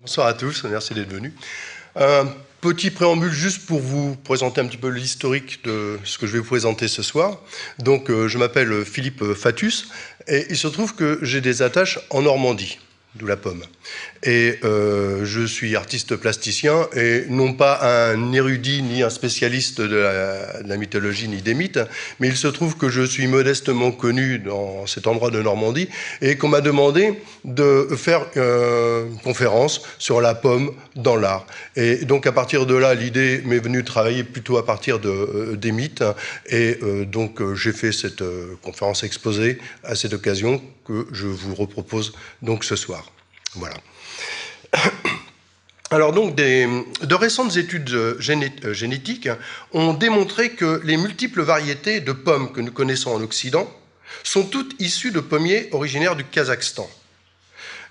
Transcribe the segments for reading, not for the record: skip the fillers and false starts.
Bonsoir à tous, merci d'être venus. Un petit préambule juste pour vous présenter un petit peu l'historique de ce que je vais vous présenter ce soir. Donc, je m'appelle Philippe Fatus et il se trouve que j'ai des attaches en Normandie, d'où la pomme. Et je suis artiste plasticien et non pas un érudit ni un spécialiste de la mythologie ni des mythes, mais il se trouve que je suis modestement connu dans cet endroit de Normandie et qu'on m'a demandé de faire une conférence sur la pomme dans l'art. Et donc à partir de là, l'idée m'est venue de travailler plutôt à partir des mythes et donc j'ai fait cette conférence exposée à cette occasion que je vous repropose donc ce soir. Voilà. Alors donc, de récentes études génétiques ont démontré que les multiples variétés de pommes que nous connaissons en Occident sont toutes issues de pommiers originaires du Kazakhstan.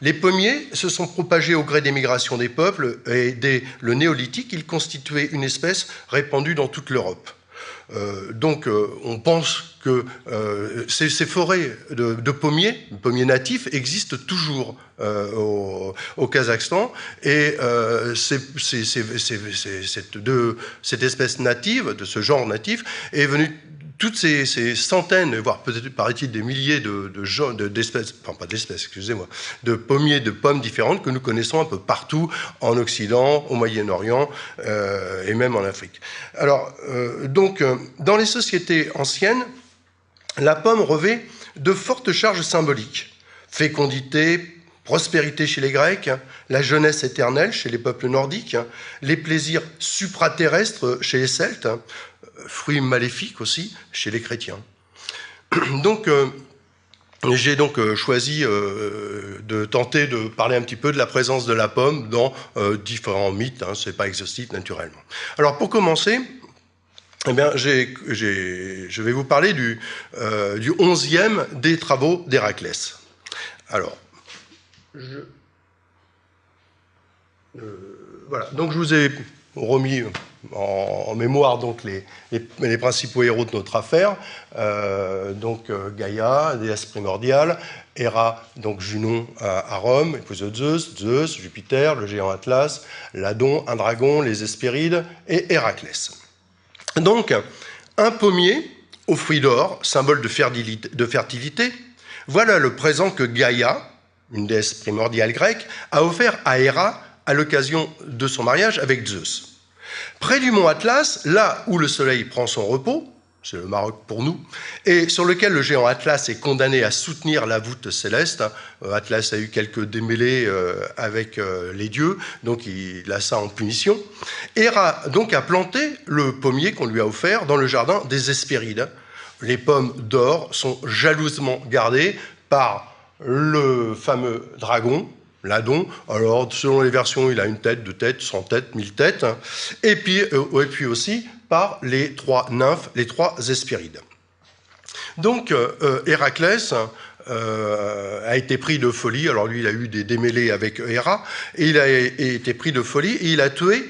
Les pommiers se sont propagés au gré des migrations des peuples et dès le néolithique, ils constituaient une espèce répandue dans toute l'Europe. On pense que ces forêts de pommiers natifs existent toujours au Kazakhstan et cette espèce native, de ce genre natif, est venue toutes ces centaines, voire peut-être paraît-il des milliers d'espèces, enfin pas d'espèces, excusez-moi, de pommiers, de pommes différentes que nous connaissons un peu partout en Occident, au Moyen-Orient et même en Afrique. Alors, dans les sociétés anciennes, la pomme revêt de fortes charges symboliques. Fécondité, prospérité chez les Grecs, la jeunesse éternelle chez les peuples nordiques, les plaisirs supraterrestres chez les Celtes, fruits maléfiques aussi chez les chrétiens. Donc, j'ai donc choisi de tenter de parler un petit peu de la présence de la pomme dans différents mythes, hein, c'est pas exhaustif naturellement. Alors pour commencer, eh bien, je vais vous parler du 11e des travaux d'Héraclès. Alors, voilà, donc je vous ai remis en mémoire donc les principaux héros de notre affaire, Gaïa, déesse primordiale, Héra, donc Junon à Rome, épouse de Zeus, Jupiter, le géant Atlas, Ladon, un dragon, les Hespérides et Héraclès. Donc, un pommier aux fruits d'or, symbole de fertilité, voilà le présent que Gaïa, une déesse primordiale grecque, a offert à Héra à l'occasion de son mariage avec Zeus. Près du mont Atlas, là où le soleil prend son repos, c'est le Maroc pour nous, et sur lequel le géant Atlas est condamné à soutenir la voûte céleste. Atlas a eu quelques démêlés avec les dieux, donc il a ça en punition. Héra donc a planté le pommier qu'on lui a offert dans le jardin des Hespérides. Les pommes d'or sont jalousement gardées par le fameux dragon, Ladon. Alors, selon les versions, il a une tête, 2 têtes, 100 têtes, 1000 têtes. Et puis aussi par les 3 nymphes, les 3 Hespérides. Donc, Héraclès a été pris de folie. Alors, lui, il a eu des démêlés avec Héra. Et il a été pris de folie et il a tué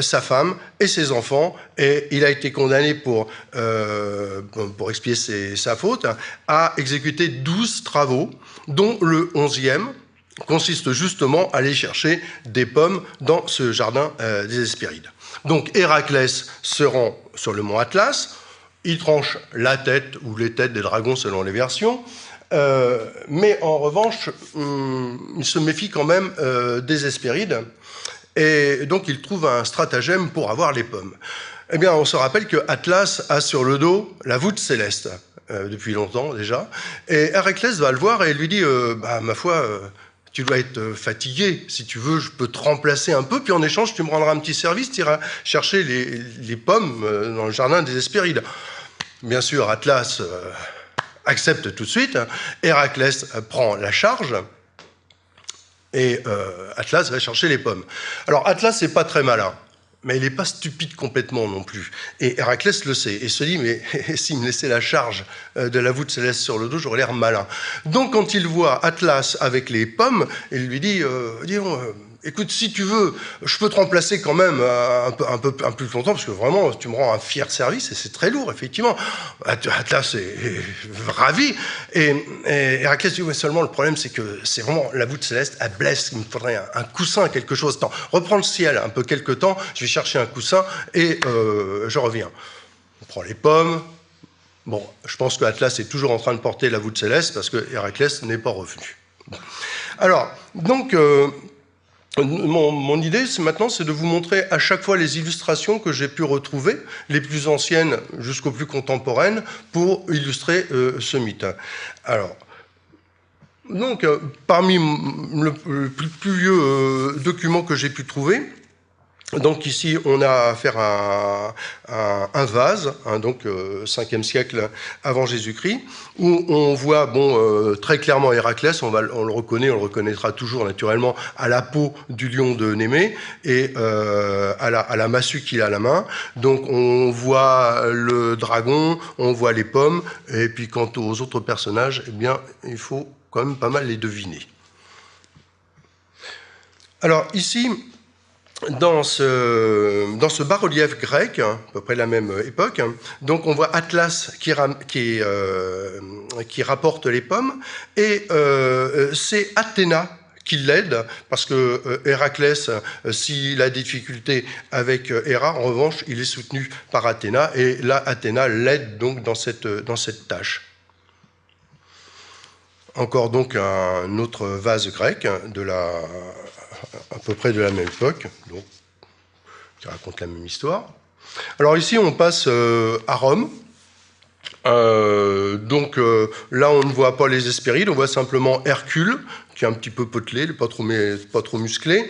sa femme et ses enfants. Et il a été condamné pour expier sa faute à exécuter 12 travaux, dont le 11e consiste justement à aller chercher des pommes dans ce jardin des Hespérides. Donc Héraclès se rend sur le mont Atlas, il tranche la tête ou les têtes des dragons selon les versions, mais en revanche, il se méfie quand même des Hespérides, et donc il trouve un stratagème pour avoir les pommes. Eh bien, on se rappelle que Atlas a sur le dos la voûte céleste, depuis longtemps déjà, et Héraclès va le voir et lui dit ma foi, tu dois être fatigué, si tu veux, je peux te remplacer un peu, puis en échange, tu me rendras un petit service, tu iras chercher les pommes dans le jardin des Hespérides. Bien sûr, Atlas accepte tout de suite, Héraclès prend la charge, et Atlas va chercher les pommes. Alors, Atlas, c'est pas très malin, mais il n'est pas stupide complètement non plus. Et Héraclès le sait, et se dit, mais s'il me laissait la charge de la voûte céleste sur le dos, j'aurais l'air malin. Donc quand il voit Atlas avec les pommes, il lui dit, dis donc, écoute, si tu veux, je peux te remplacer quand même un peu plus longtemps, parce que vraiment, tu me rends un fier service, et c'est très lourd, effectivement. Atlas est ravi, et Héraclès dit, ouais, seulement le problème, c'est que c'est vraiment la voûte céleste, elle blesse, il me faudrait un coussin, quelque chose. Attends, reprends le ciel un peu quelque temps, je vais chercher un coussin, et je reviens. On prend les pommes. Bon, je pense que Atlas est toujours en train de porter la voûte céleste, parce que Héraclès n'est pas revenu. Alors, donc... Mon idée, maintenant, c'est de vous montrer à chaque fois les illustrations que j'ai pu retrouver, les plus anciennes jusqu'aux plus contemporaines, pour illustrer ce mythe. Alors, donc, parmi le plus vieux document que j'ai pu trouver, donc ici, on a affaire à un vase, hein, donc 5e siècle avant Jésus-Christ, où on voit très clairement Héraclès, on le reconnaîtra toujours naturellement à la peau du lion de Némée et à la massue qu'il a à la main. Donc on voit le dragon, on voit les pommes, et puis quant aux autres personnages, eh bien, il faut quand même pas mal les deviner. Alors ici... Dans ce bas-relief grec, à peu près la même époque, donc on voit Atlas qui rapporte les pommes, et c'est Athéna qui l'aide, parce que Héraclès, s'il a des difficultés avec Héra, en revanche, il est soutenu par Athéna, et là, Athéna l'aide donc dans cette tâche. Encore donc un autre vase grec à peu près de la même époque, donc, qui raconte la même histoire. Alors ici, on passe à Rome. Donc là, on ne voit pas les Hespérides, on voit simplement Hercule, qui est un petit peu potelé, pas trop musclé,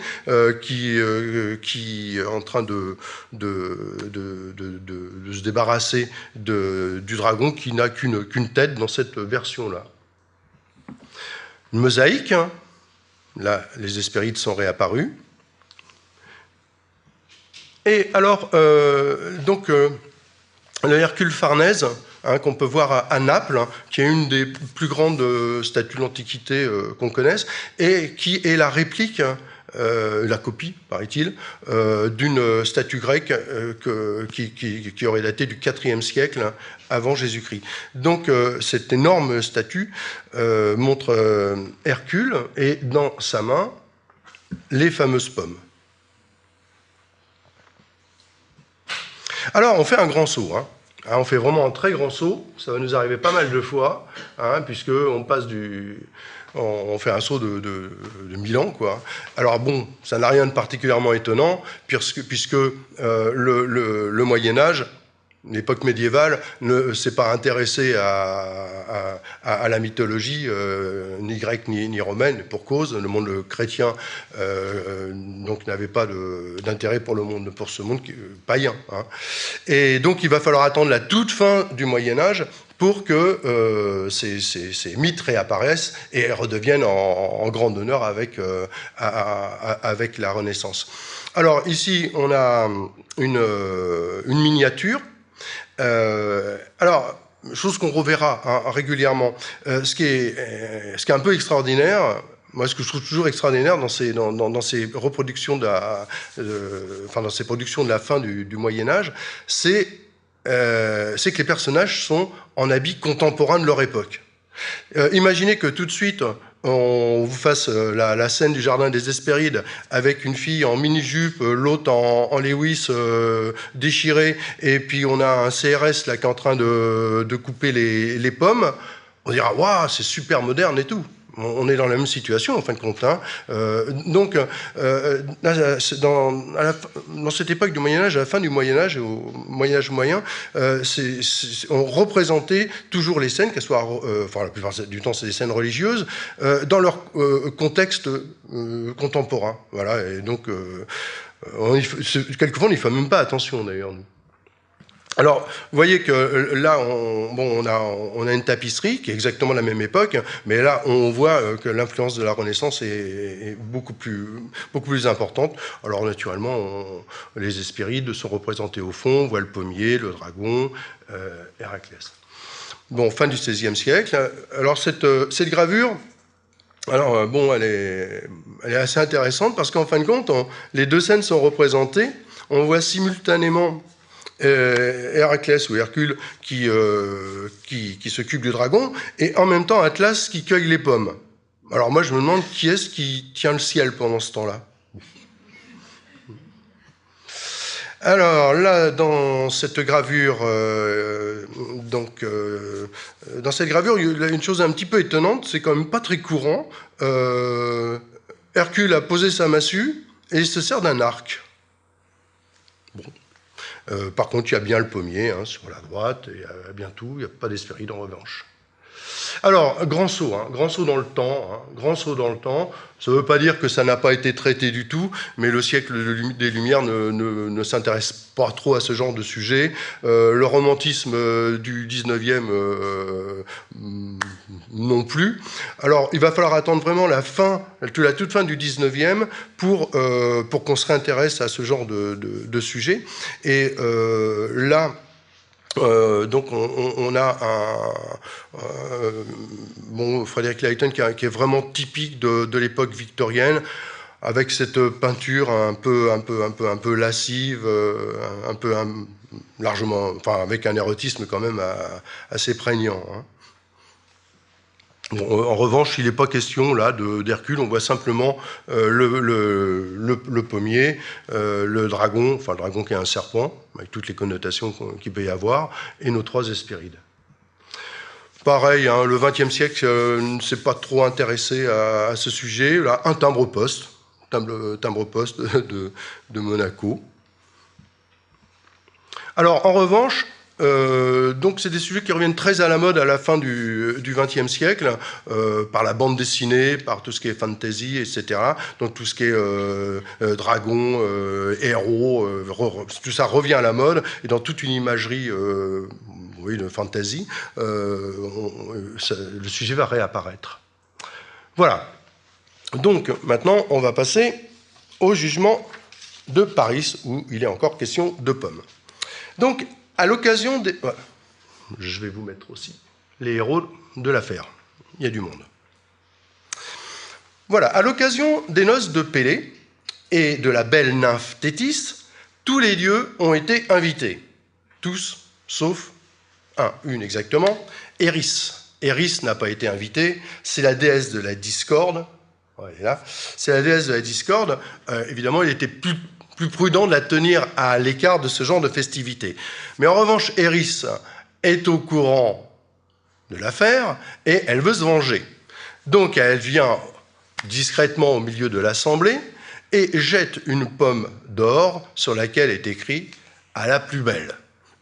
qui est en train de se débarrasser du dragon, qui n'a qu'une tête dans cette version-là. Une mosaïque, hein. Là, les Hespérides sont réapparus. Et alors, le Hercule Farnèse, hein, qu'on peut voir à Naples, hein, qui est une des plus grandes statues de l'Antiquité qu'on connaisse, et qui est la réplique, la copie, paraît-il, d'une statue grecque qui aurait daté du IVe siècle, hein, avant Jésus-Christ. Donc cette énorme statue montre Hercule, et dans sa main, les fameuses pommes. Alors, on fait un grand saut, hein. On fait vraiment un très grand saut, ça va nous arriver pas mal de fois, hein, puisqu'on passe on fait un saut de 1000 ans, quoi. Alors bon, ça n'a rien de particulièrement étonnant, puisque le Moyen-Âge, l'époque médiévale, ne s'est pas intéressée à la mythologie, ni grecque ni romaine, pour cause. Le monde chrétien donc n'avait pas d'intérêt pour ce monde païen, hein. Et donc il va falloir attendre la toute fin du Moyen-Âge pour que ces mythes réapparaissent et redeviennent en grand honneur avec la Renaissance. Alors ici, on a une miniature. Alors, chose qu'on reverra, hein, régulièrement, ce qui est un peu extraordinaire, moi ce que je trouve toujours extraordinaire dans ces reproductions dans ces productions de la fin du Moyen-Âge, c'est que les personnages sont en habits contemporains de leur époque. Imaginez que tout de suite, on vous fasse la scène du jardin des Hespérides avec une fille en mini-jupe, l'autre en Lewis déchiré, et puis on a un CRS là qui est en train de couper les pommes. On dira, waouh, c'est super moderne et tout. On est dans la même situation, en fin de compte, hein. Donc, dans cette époque du Moyen-Âge, à la fin du Moyen-Âge, au Moyen-Âge moyen, on représentait toujours les scènes, qu'elles soient, la plupart du temps, c'est des scènes religieuses, dans leur contexte contemporain. Voilà, et donc, quelquefois, on n'y fait même pas attention, d'ailleurs. Alors, vous voyez que là, on a une tapisserie qui est exactement de la même époque, mais là, on voit que l'influence de la Renaissance est beaucoup plus importante. Alors, naturellement, les Hespérides sont représentés au fond, on voit le pommier, le dragon, Héraclès. Bon, fin du XVIe siècle. Alors, cette gravure, Alors, bon, elle est assez intéressante parce qu'en fin de compte, les deux scènes sont représentées. On voit simultanément Héraclès ou Hercule qui s'occupe du dragon, et en même temps Atlas qui cueille les pommes. Alors moi, je me demande qui est-ce qui tient le ciel pendant ce temps-là. Alors là, dans cette gravure, dans cette gravure, il y a une chose un petit peu étonnante, c'est quand même pas très courant. Hercule a posé sa massue et il se sert d'un arc. Bon. Par contre, il y a bien le pommier hein, sur la droite, et il y a bien tout, il n'y a pas d'Hespéride en revanche. Alors, grand saut dans le temps, grand saut dans le temps. Ça ne veut pas dire que ça n'a pas été traité du tout, mais le siècle des Lumières ne s'intéresse pas trop à ce genre de sujet. Le romantisme du 19e non plus. Alors, il va falloir attendre vraiment la toute fin du 19e pour qu'on se réintéresse à ce genre de sujet. Et là, donc on a Frederick Leighton qui est vraiment typique de l'époque victorienne, avec cette peinture un peu lascive, largement, enfin avec un érotisme quand même assez prégnant. Hein. Bon, en revanche, il n'est pas question là d'Hercule, on voit simplement le pommier, le dragon qui est un serpent, avec toutes les connotations qu'il peut y avoir, et nos trois Hespérides. Pareil, hein, le XXe siècle ne s'est pas trop intéressé à ce sujet. Là, un timbre-poste de Monaco. Alors, en revanche, donc c'est des sujets qui reviennent très à la mode à la fin du XXe siècle, par la bande dessinée, par tout ce qui est fantasy, etc. Donc tout ce qui est dragon, héros, tout ça revient à la mode, et dans toute une imagerie de fantasy, le sujet va réapparaître. Voilà. Donc maintenant, on va passer au jugement de Paris, où il est encore question de pommes. Donc, à l'occasion des... Voilà. Je vais vous mettre aussi les héros de l'affaire. Il y a du monde. Voilà, à l'occasion des noces de Pélée et de la belle nymphe Thétis, tous les dieux ont été invités. Tous, sauf une exactement, Eris. Eris n'a pas été invitée, c'est la déesse de la discorde. Voilà, c'est la déesse de la discorde. Évidemment, il était plus prudent de la tenir à l'écart de ce genre de festivités. Mais en revanche, Eris est au courant de l'affaire et elle veut se venger. Donc elle vient discrètement au milieu de l'assemblée et jette une pomme d'or sur laquelle est écrit « à la plus belle ».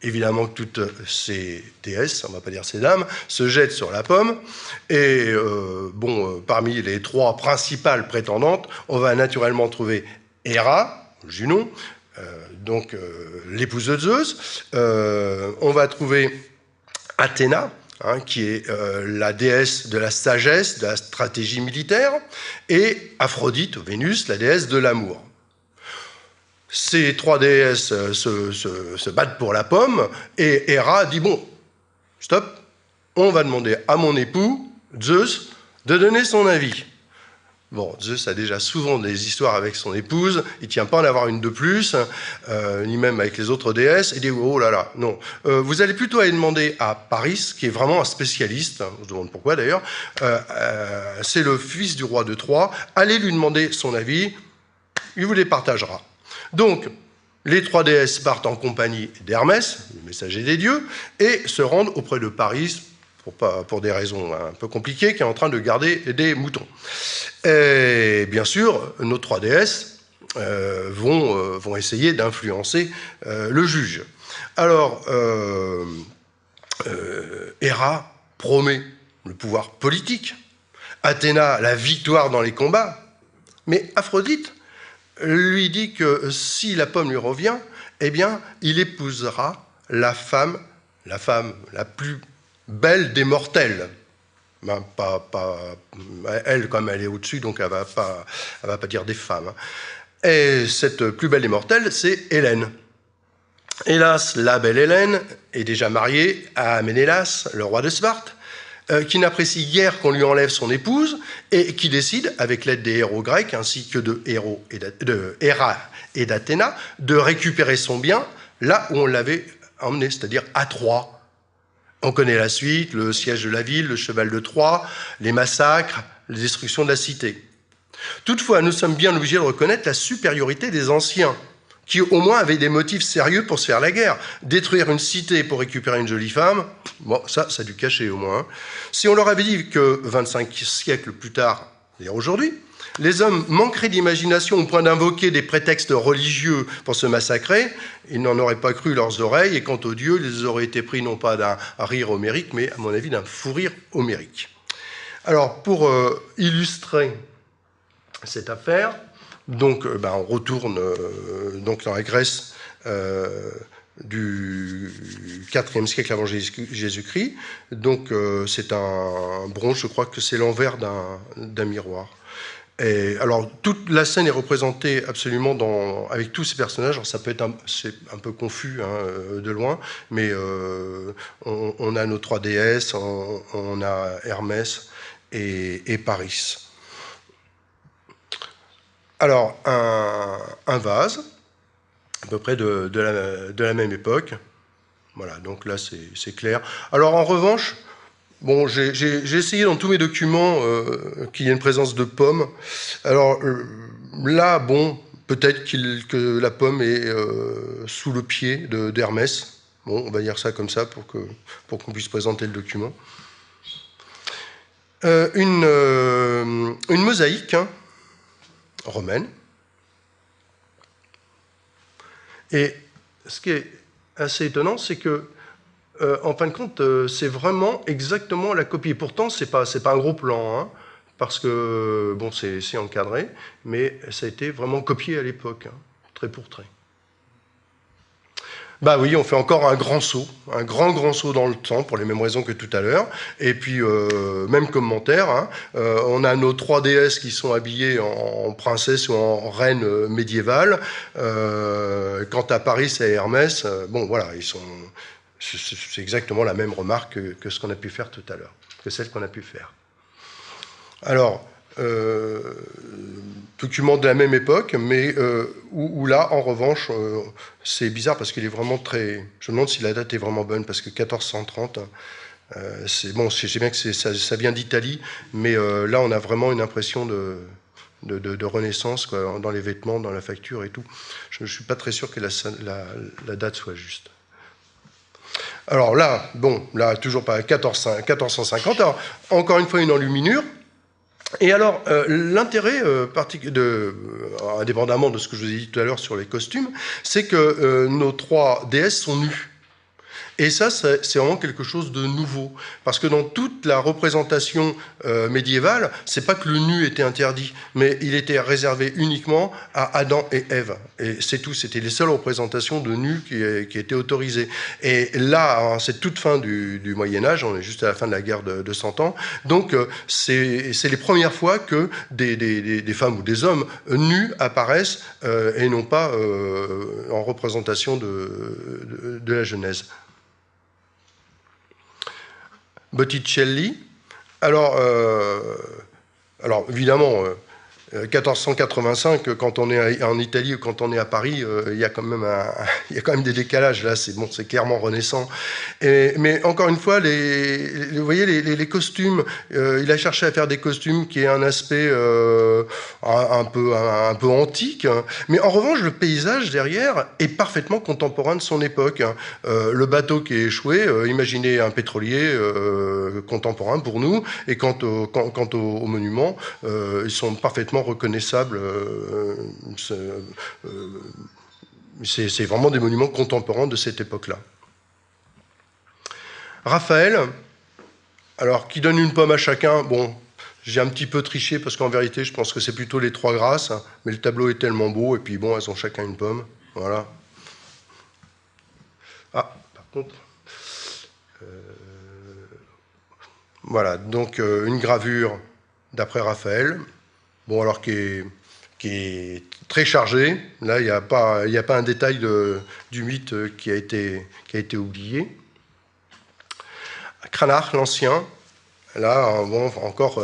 Évidemment que toutes ces déesses, on ne va pas dire ces dames, se jettent sur la pomme. Et parmi les trois principales prétendantes, on va naturellement trouver Héra, Junon, l'épouse de Zeus. On va trouver Athéna, qui est la déesse de la sagesse, de la stratégie militaire, et Aphrodite, ou Vénus, la déesse de l'amour. Ces trois déesses se battent pour la pomme, et Héra dit, bon, stop, on va demander à mon époux, Zeus, de donner son avis. Bon, Zeus a déjà souvent des histoires avec son épouse, il ne tient pas à en avoir une de plus, ni même avec les autres déesses, et dit, oh là là, non. Vous allez plutôt aller demander à Paris, qui est vraiment un spécialiste, on se demande pourquoi d'ailleurs, c'est le fils du roi de Troie, allez lui demander son avis, il vous les partagera. Donc, les trois déesses partent en compagnie d'Hermès, le messager des dieux, et se rendent auprès de Paris, pour des raisons un peu compliquées, qui est en train de garder des moutons. Et bien sûr, nos trois déesses vont essayer d'influencer le juge. Alors, Héra promet le pouvoir politique, Athéna la victoire dans les combats, mais Aphrodite lui dit que si la pomme lui revient, eh bien, il épousera la femme la plus belle des mortels. Ben, elle, comme elle est au-dessus, donc elle va pas dire des femmes. Et cette plus belle des mortels, c'est Hélène. Hélas, la belle Hélène est déjà mariée à Ménélas, le roi de Sparte, qui n'apprécie guère qu'on lui enlève son épouse, et qui décide, avec l'aide des héros grecs, ainsi que de Héra et d'Athéna, de récupérer son bien là où on l'avait emmené, c'est-à-dire à Troie. On connaît la suite, le siège de la ville, le cheval de Troie, les massacres, les destructions de la cité. Toutefois, nous sommes bien obligés de reconnaître la supériorité des anciens, qui au moins avaient des motifs sérieux pour se faire la guerre. Détruire une cité pour récupérer une jolie femme, bon, ça a dû cacher au moins. Si on leur avait dit que 25 siècles plus tard, c'est-à-dire aujourd'hui, les hommes manqueraient d'imagination au point d'invoquer des prétextes religieux pour se massacrer, ils n'en auraient pas cru leurs oreilles, et quant aux dieux, ils auraient été pris non pas d'un rire homérique, mais à mon avis d'un fou rire homérique. Alors, pour illustrer cette affaire, donc, on retourne donc dans la Grèce du IVe siècle avant Jésus-Christ. Donc, c'est un bronze, je crois que c'est l'envers d'un miroir. Et alors, toute la scène est représentée absolument avec tous ces personnages. Alors, ça peut être c'est un peu confus de loin, mais on a nos trois déesses, on a Hermès et Paris. Alors, un vase, à peu près de la même époque. Voilà, donc là, c'est clair. Alors, en revanche, bon, j'ai essayé dans tous mes documents qu'il y ait une présence de pommes. Alors là, bon, peut-être que la pomme est sous le pied d'Hermès. Bon, on va dire ça comme ça pour qu'on puisse présenter le document. Une mosaïque romaine. Et ce qui est assez étonnant, c'est que en fin de compte, c'est vraiment exactement la copie. Pourtant, c'est pas un gros plan, hein, parce que bon, c'est encadré, mais ça a été vraiment copié à l'époque, hein, trait pour trait. Bah oui, on fait encore un grand saut, un grand saut dans le temps, pour les mêmes raisons que tout à l'heure. Et puis, même commentaire, hein, on a nos trois déesses qui sont habillées en princesse ou en reine médiévale. Quant à Paris et Hermès, bon voilà, ils sont... C'est exactement la même remarque que ce qu'on a pu faire tout à l'heure, que celle qu'on a pu faire. Alors, document de la même époque, mais où là, en revanche, c'est bizarre parce qu'il est vraiment très... Je me demande si la date est vraiment bonne, parce que 1430, c'est bon, je sais bien que ça vient d'Italie, mais là, on a vraiment une impression de renaissance, quoi, dans les vêtements, dans la facture et tout. Je ne suis pas très sûr que la date soit juste. Alors là, bon, là, toujours pas 1450. Alors, encore une fois, une enluminure. Et alors, l'intérêt, indépendamment de ce que je vous ai dit tout à l'heure sur les costumes, c'est que nos trois déesses sont nues. Et ça, c'est vraiment quelque chose de nouveau. Parce que dans toute la représentation médiévale, c'est pas que le nu était interdit, mais il était réservé uniquement à Adam et Ève. Et c'est tout, c'était les seules représentations de nu qui étaient autorisées. Et là, c'est toute fin du Moyen-Âge, on est juste à la fin de la guerre de 100 ans, donc c'est les premières fois que des femmes ou des hommes nus apparaissent et non pas en représentation de la Genèse. Botticelli. Alors évidemment, 1485, quand on est en Italie ou quand on est à Paris, il y a quand même des décalages. Là, c'est clairement renaissant. Mais encore une fois, vous voyez, les costumes, il a cherché à faire des costumes qui aient un aspect un peu antique. Mais en revanche, le paysage derrière est parfaitement contemporain de son époque. Le bateau qui est échoué, imaginez un pétrolier contemporain pour nous. Et quant aux monuments, ils sont parfaitement reconnaissables. C'est vraiment des monuments contemporains de cette époque-là. Raphaël, alors qui donne une pomme à chacun, bon, j'ai un petit peu triché parce qu'en vérité, je pense que c'est plutôt les trois grâces, hein, mais le tableau est tellement beau, et puis bon, elles ont chacun une pomme, voilà. Ah, par contre... voilà, donc une gravure d'après Raphaël, bon, alors qui est très chargée. Là, il n'y a pas un détail du mythe qui a été oublié. Cranach, l'Ancien, Là, bon, encore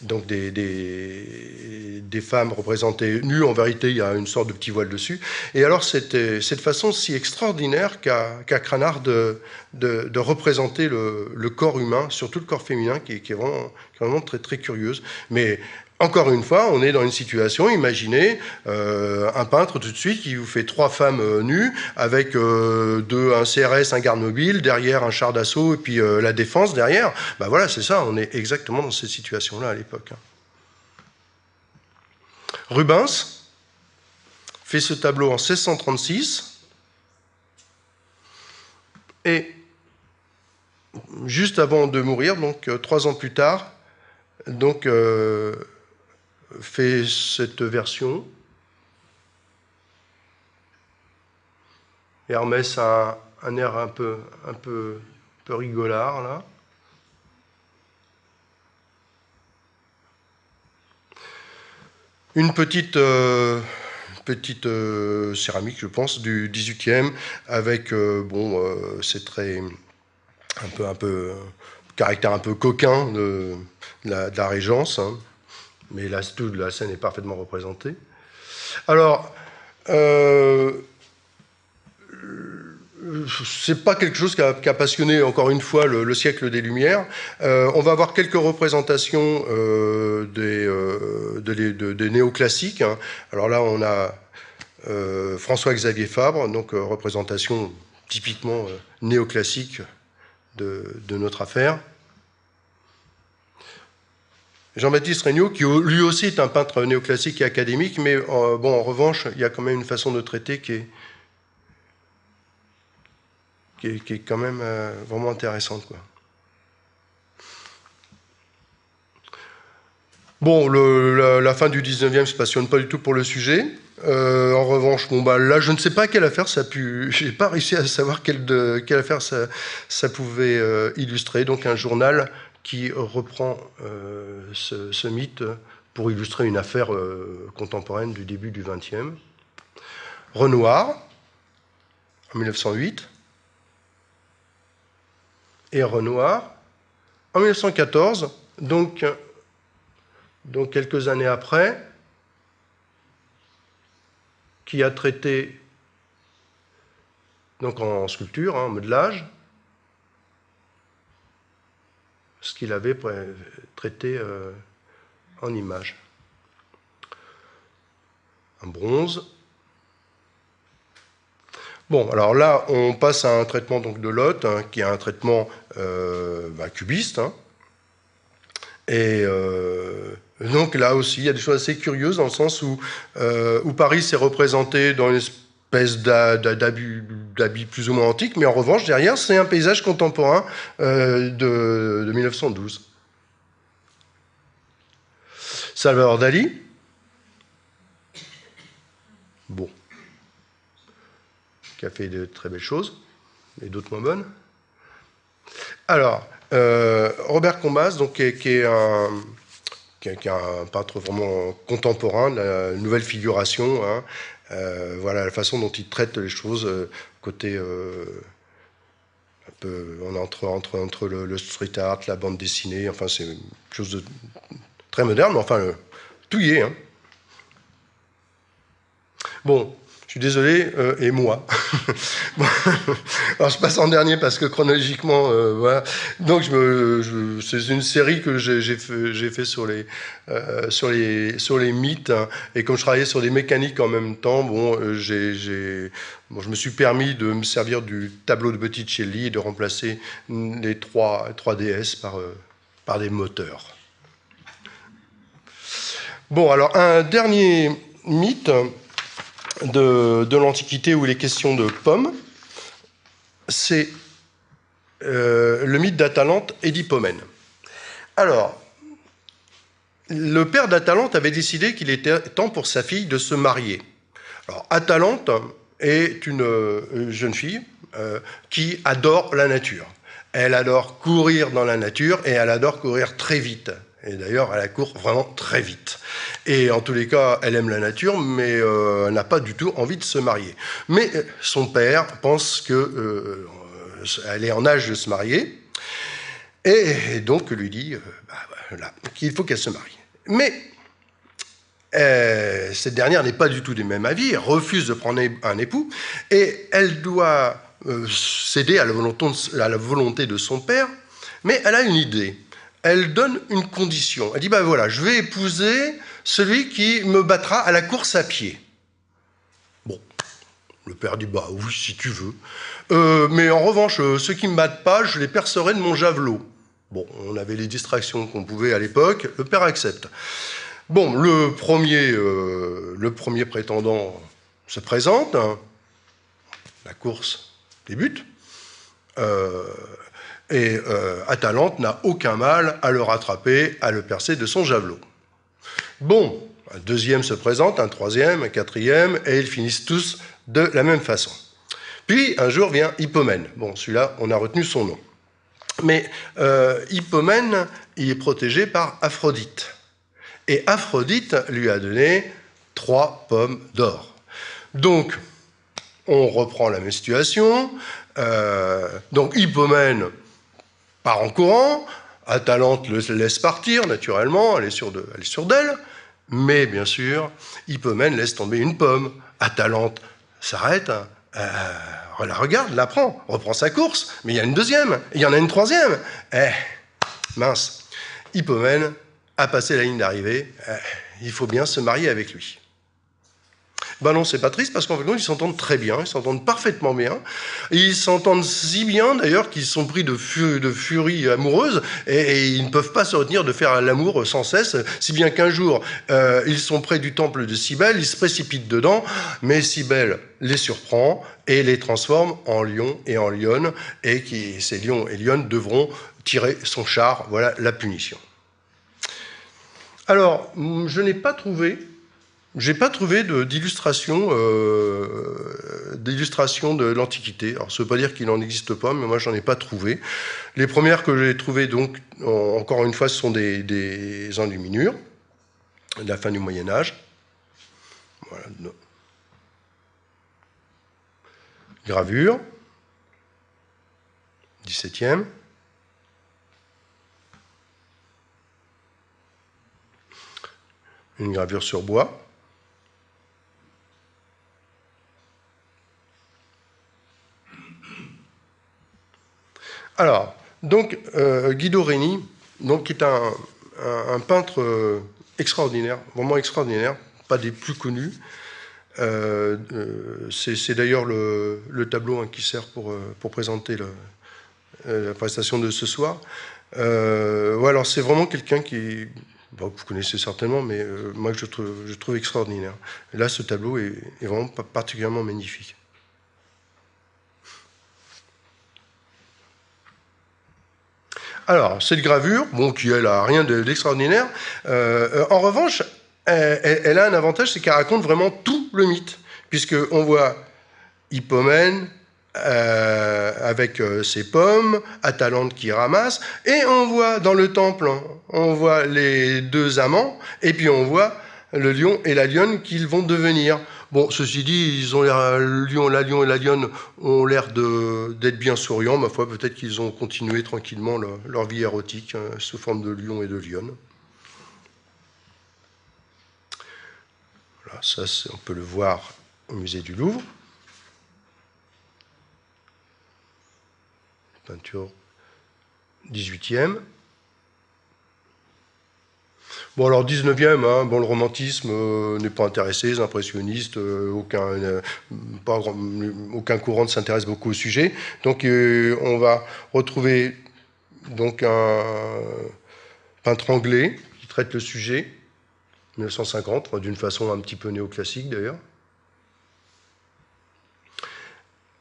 donc des femmes représentées nues. En vérité, il y a une sorte de petit voile dessus. Et alors, cette façon si extraordinaire qu'a Cranach de représenter le corps humain, surtout le corps féminin, qui est vraiment très, très curieuse. Mais encore une fois, on est dans une situation, imaginez un peintre tout de suite qui vous fait 3 femmes nues avec un CRS, un garde mobile, derrière un char d'assaut et puis la défense derrière. Ben voilà, c'est ça, on est exactement dans cette situation-là à l'époque. Rubens fait ce tableau en 1636 et juste avant de mourir, donc 3 ans plus tard, donc fait cette version. Hermès a un air un peu rigolard, là. Une petite céramique, je pense, du 18e, avec, c'est très, un peu caractère un peu coquin de la Régence, hein. Mais là, toute la scène est parfaitement représentée. Alors, c'est pas quelque chose qui a passionné, encore une fois, le siècle des Lumières. On va avoir quelques représentations des néoclassiques, hein. Alors là, on a François-Xavier Fabre, donc représentation typiquement néoclassique de notre affaire. Jean-Baptiste Regnault, qui lui aussi est un peintre néoclassique et académique, mais bon, en revanche, il y a quand même une façon de traiter qui est quand même vraiment intéressante, quoi. Bon, la fin du 19e ne se passionne pas du tout pour le sujet. En revanche, bon, bah, là, je ne sais pas quelle affaire ça a pu... Je n'ai pas réussi à savoir quelle affaire ça pouvait illustrer. Donc un journal qui reprend ce mythe pour illustrer une affaire contemporaine du début du XXe. Renoir, en 1908, et Renoir, en 1914, donc quelques années après, qui a traité, donc en sculpture, en modelage, ce qu'il avait traité en image. Un bronze. Bon, alors là, on passe à un traitement donc, de Lotte, hein, qui est un traitement cubiste. Hein. Et donc là aussi, il y a des choses assez curieuses dans le sens où Paris s'est représenté dans une espèce d'habit plus ou moins antique, mais en revanche, derrière, c'est un paysage contemporain de 1912. Salvador Dali. Bon. Qui a fait de très belles choses, et d'autres moins bonnes. Alors, Robert Combas, donc, qui est un peintre vraiment contemporain de la nouvelle figuration, hein. Voilà la façon dont il traite les choses, côté un peu entre le street art, la bande dessinée, enfin c'est une chose de très moderne, mais enfin tout y est, hein. Bon, je suis désolé, et moi. Bon, alors je passe en dernier parce que chronologiquement, voilà. Donc c'est une série que j'ai fait sur les mythes, hein. Et comme je travaillais sur des mécaniques en même temps, bon, je me suis permis de me servir du tableau de Botticelli et de remplacer les 3 déesses par des moteurs. Bon, alors un dernier mythe de l'Antiquité où il est question de pommes, c'est le mythe d'Atalante et d'Hippomène. Alors, le père d'Atalante avait décidé qu'il était temps pour sa fille de se marier. Alors, Atalante est une jeune fille qui adore la nature. Elle adore courir dans la nature et elle adore courir très vite. Et d'ailleurs, elle court vraiment très vite. Et en tous les cas, elle aime la nature, mais elle n'a pas du tout envie de se marier. Mais son père pense qu'elle est en âge de se marier. Et donc lui dit voilà, qu'il faut qu'elle se marie. Mais cette dernière n'est pas du tout du même avis, elle refuse de prendre un époux, et elle doit céder à la volonté de son père, mais elle a une idée. Elle donne une condition. Elle dit, ben voilà, je vais épouser celui qui me battra à la course à pied. Bon, le père dit, bah oui, si tu veux. Mais en revanche, ceux qui ne me battent pas, je les percerai de mon javelot. Bon, on avait les distractions qu'on pouvait à l'époque, le père accepte. Bon, le premier prétendant se présente, hein, la course débute, et Atalante n'a aucun mal à le rattraper, à le percer de son javelot. Bon, un deuxième se présente, un troisième, un quatrième, et ils finissent tous de la même façon. Puis, un jour vient Hippomène. Bon, celui-là, on a retenu son nom. Mais Hippomène, il est protégé par Aphrodite. Et Aphrodite lui a donné 3 pommes d'or. Donc, on reprend la même situation. Donc, Hippomène part en courant. Atalante le laisse partir, naturellement. Elle est sûre d'elle. Mais, bien sûr, Hippomène laisse tomber une pomme. Atalante s'arrête, la regarde, la prend, reprend sa course. Mais il y a une deuxième, il y en a une troisième. Mince. Hippomène a passé la ligne d'arrivée, il faut bien se marier avec lui. Ben non, c'est pas triste, parce qu'en fait, ils s'entendent très bien, ils s'entendent parfaitement bien. Ils s'entendent si bien, d'ailleurs, qu'ils sont pris de furie amoureuse, et ils ne peuvent pas se retenir de faire l'amour sans cesse, si bien qu'un jour, ils sont près du temple de Cybèle, ils se précipitent dedans, mais Cybèle les surprend et les transforme en lions et en lionnes, et ces lions et lionnes devront tirer son char, voilà la punition. Alors, je n'ai pas trouvé d'illustration de l'Antiquité. Alors, ça ne veut pas dire qu'il n'en existe pas, mais moi, j'en ai pas trouvé. Les premières que j'ai trouvées, donc, encore une fois, ce sont des enluminures de la fin du Moyen-Âge. Voilà. Gravure, 17e. Une gravure sur bois. Alors, donc, Guido Reni, donc, qui est un peintre extraordinaire, vraiment extraordinaire, pas des plus connus. C'est d'ailleurs le tableau qui sert pour présenter la prestation de ce soir. Ouais, alors c'est vraiment quelqu'un qui, bon, vous connaissez certainement, mais moi je trouve extraordinaire. Et là, ce tableau est vraiment particulièrement magnifique. Alors, cette gravure, bon, qui elle a rien d'extraordinaire, en revanche, elle a un avantage, c'est qu'elle raconte vraiment tout le mythe, puisqu'on voit Hippomène avec ses pommes, Atalante qui ramasse, et on voit dans le temple, on voit les 2 amants, et puis on voit le lion et la lionne qu'ils vont devenir. Bon, ceci dit, ils ont le lion et la lionne ont l'air d'être bien souriants. Ma foi, peut-être qu'ils ont continué tranquillement leur vie érotique sous forme de lion et de lionne. Voilà, ça, on peut le voir au musée du Louvre. Peinture 18e. Bon, alors 19e, hein, bon, le romantisme n'est pas intéressé, les impressionnistes, aucun courant ne s'intéresse beaucoup au sujet. Donc on va retrouver donc un peintre anglais qui traite le sujet, 1950, d'une façon un petit peu néoclassique d'ailleurs.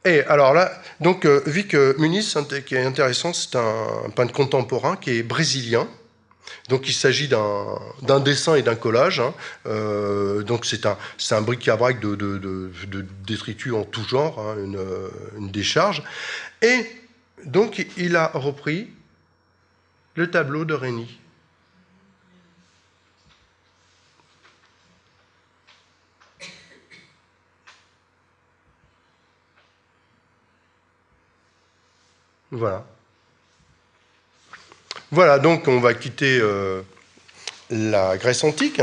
Et alors là, donc Vic Muniz, qui est intéressant, c'est un peintre contemporain qui est brésilien. Donc il s'agit d'un dessin et d'un collage. Hein. Donc c'est un bric-à-brac de détritus en tout genre, hein, une décharge. Et donc il a repris le tableau de Reni. Voilà. Voilà, donc on va quitter la Grèce antique.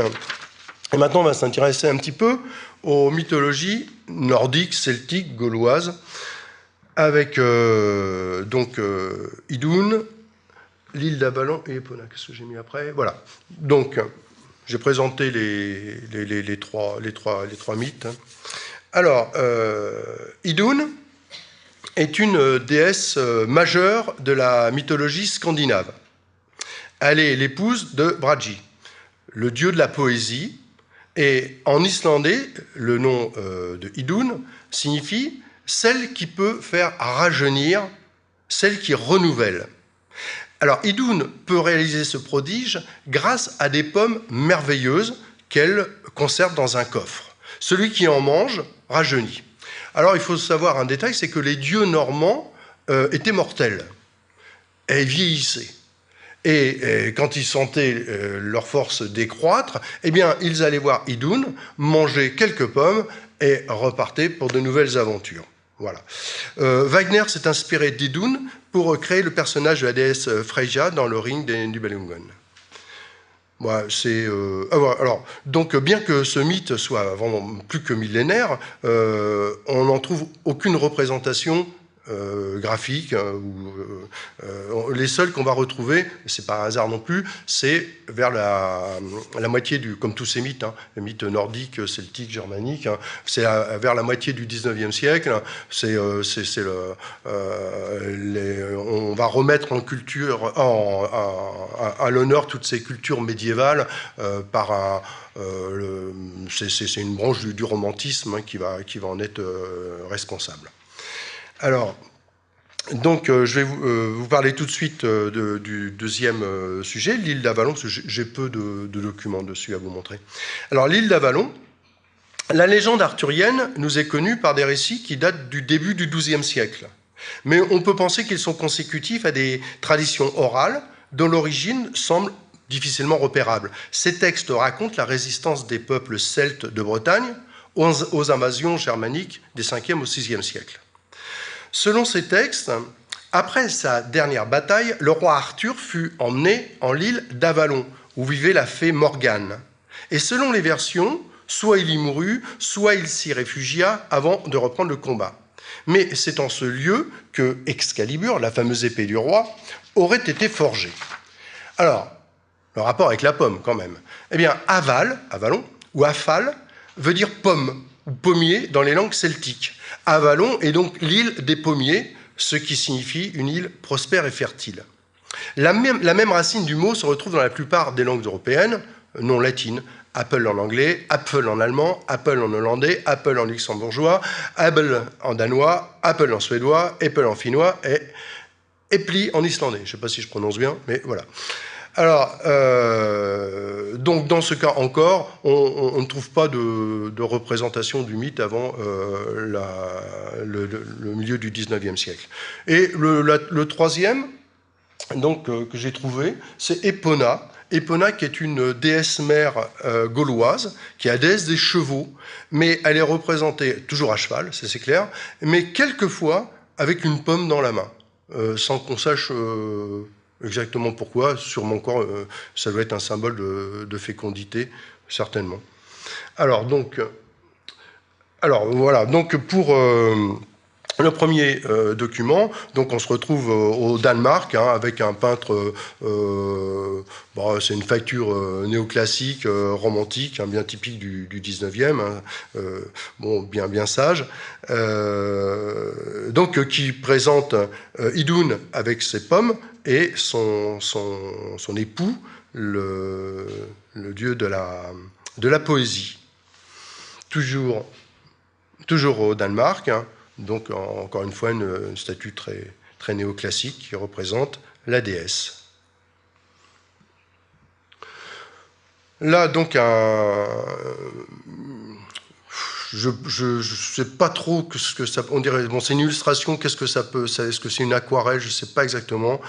Et maintenant, on va s'intéresser un petit peu aux mythologies nordiques, celtiques, gauloises, avec Idun, l'île d'Avalon et Epona. Qu'est-ce que j'ai mis après? Voilà. Donc, j'ai présenté les trois mythes. Alors, Idun est une déesse majeure de la mythologie scandinave. Elle est l'épouse de Bragi, le dieu de la poésie. Et en islandais, le nom de Idun signifie celle qui peut faire rajeunir, celle qui renouvelle. Alors, Idun peut réaliser ce prodige grâce à des pommes merveilleuses qu'elle conserve dans un coffre. Celui qui en mange rajeunit. Alors, il faut savoir un détail, c'est que les dieux normands étaient mortels et vieillissaient. Et quand ils sentaient leur force décroître, eh bien, ils allaient voir Idun, manger quelques pommes et repartaient pour de nouvelles aventures. Voilà. Wagner s'est inspiré d'Idun pour créer le personnage de la déesse Freyja dans le ring des Nibelungen. Voilà, alors, donc, bien que ce mythe soit vraiment plus que millénaire, on n'en trouve aucune représentation graphique. Les seuls qu'on va retrouver, c'est pas un hasard non plus, c'est vers la moitié du, comme tous ces mythes, les mythes nordiques, celtiques, germaniques, c'est vers la moitié du 19e siècle. On va remettre en culture, à l'honneur toutes ces cultures médiévales par c'est une branche du romantisme qui va en être responsable. Alors, donc, je vais vous parler tout de suite du deuxième sujet, l'île d'Avalon, parce que j'ai peu de documents dessus à vous montrer. Alors, l'île d'Avalon, la légende arthurienne nous est connue par des récits qui datent du début du XIIe siècle. Mais on peut penser qu'ils sont consécutifs à des traditions orales dont l'origine semble difficilement repérable. Ces textes racontent la résistance des peuples celtes de Bretagne aux invasions germaniques des 5e au 6e siècle. Selon ces textes, après sa dernière bataille, le roi Arthur fut emmené en l'île d'Avalon, où vivait la fée Morgane. Et selon les versions, soit il y mourut, soit il s'y réfugia avant de reprendre le combat. Mais c'est en ce lieu que Excalibur, la fameuse épée du roi, aurait été forgée. Alors, le rapport avec la pomme quand même. Eh bien, Avalon, ou Afal, veut dire pomme, ou pommier dans les langues celtiques. Avalon est donc l'île des pommiers, ce qui signifie une île prospère et fertile. La même racine du mot se retrouve dans la plupart des langues européennes, non latines. Apple en anglais, Apple en allemand, Apple en hollandais, Apple en luxembourgeois, Apple en danois, Apple en suédois, Apple en finnois et Epli en islandais. Je ne sais pas si je prononce bien, mais voilà. Alors, donc dans ce cas encore, on ne trouve pas de représentation du mythe avant le milieu du 19e siècle. Et le troisième, donc, que j'ai trouvé, c'est Epona. Epona, qui est une déesse mère gauloise, qui est la déesse des chevaux, mais elle est représentée toujours à cheval, c'est clair, mais quelquefois avec une pomme dans la main, sans qu'on sache exactement pourquoi. Sûrement encore, ça doit être un symbole de fécondité, certainement. Alors voilà, donc pour le premier document, donc on se retrouve au Danemark avec un peintre, c'est une facture néoclassique, romantique, bien typique du 19e, bien sage, donc qui présente Idun avec ses pommes et son époux, le dieu de la poésie. Toujours au Danemark, donc encore une fois une statue très néoclassique qui représente la déesse. Là donc je sais pas trop ce que ça. On dirait c'est une illustration. Qu'est-ce que ça peut? Est-ce que c'est une aquarelle? Je sais pas exactement.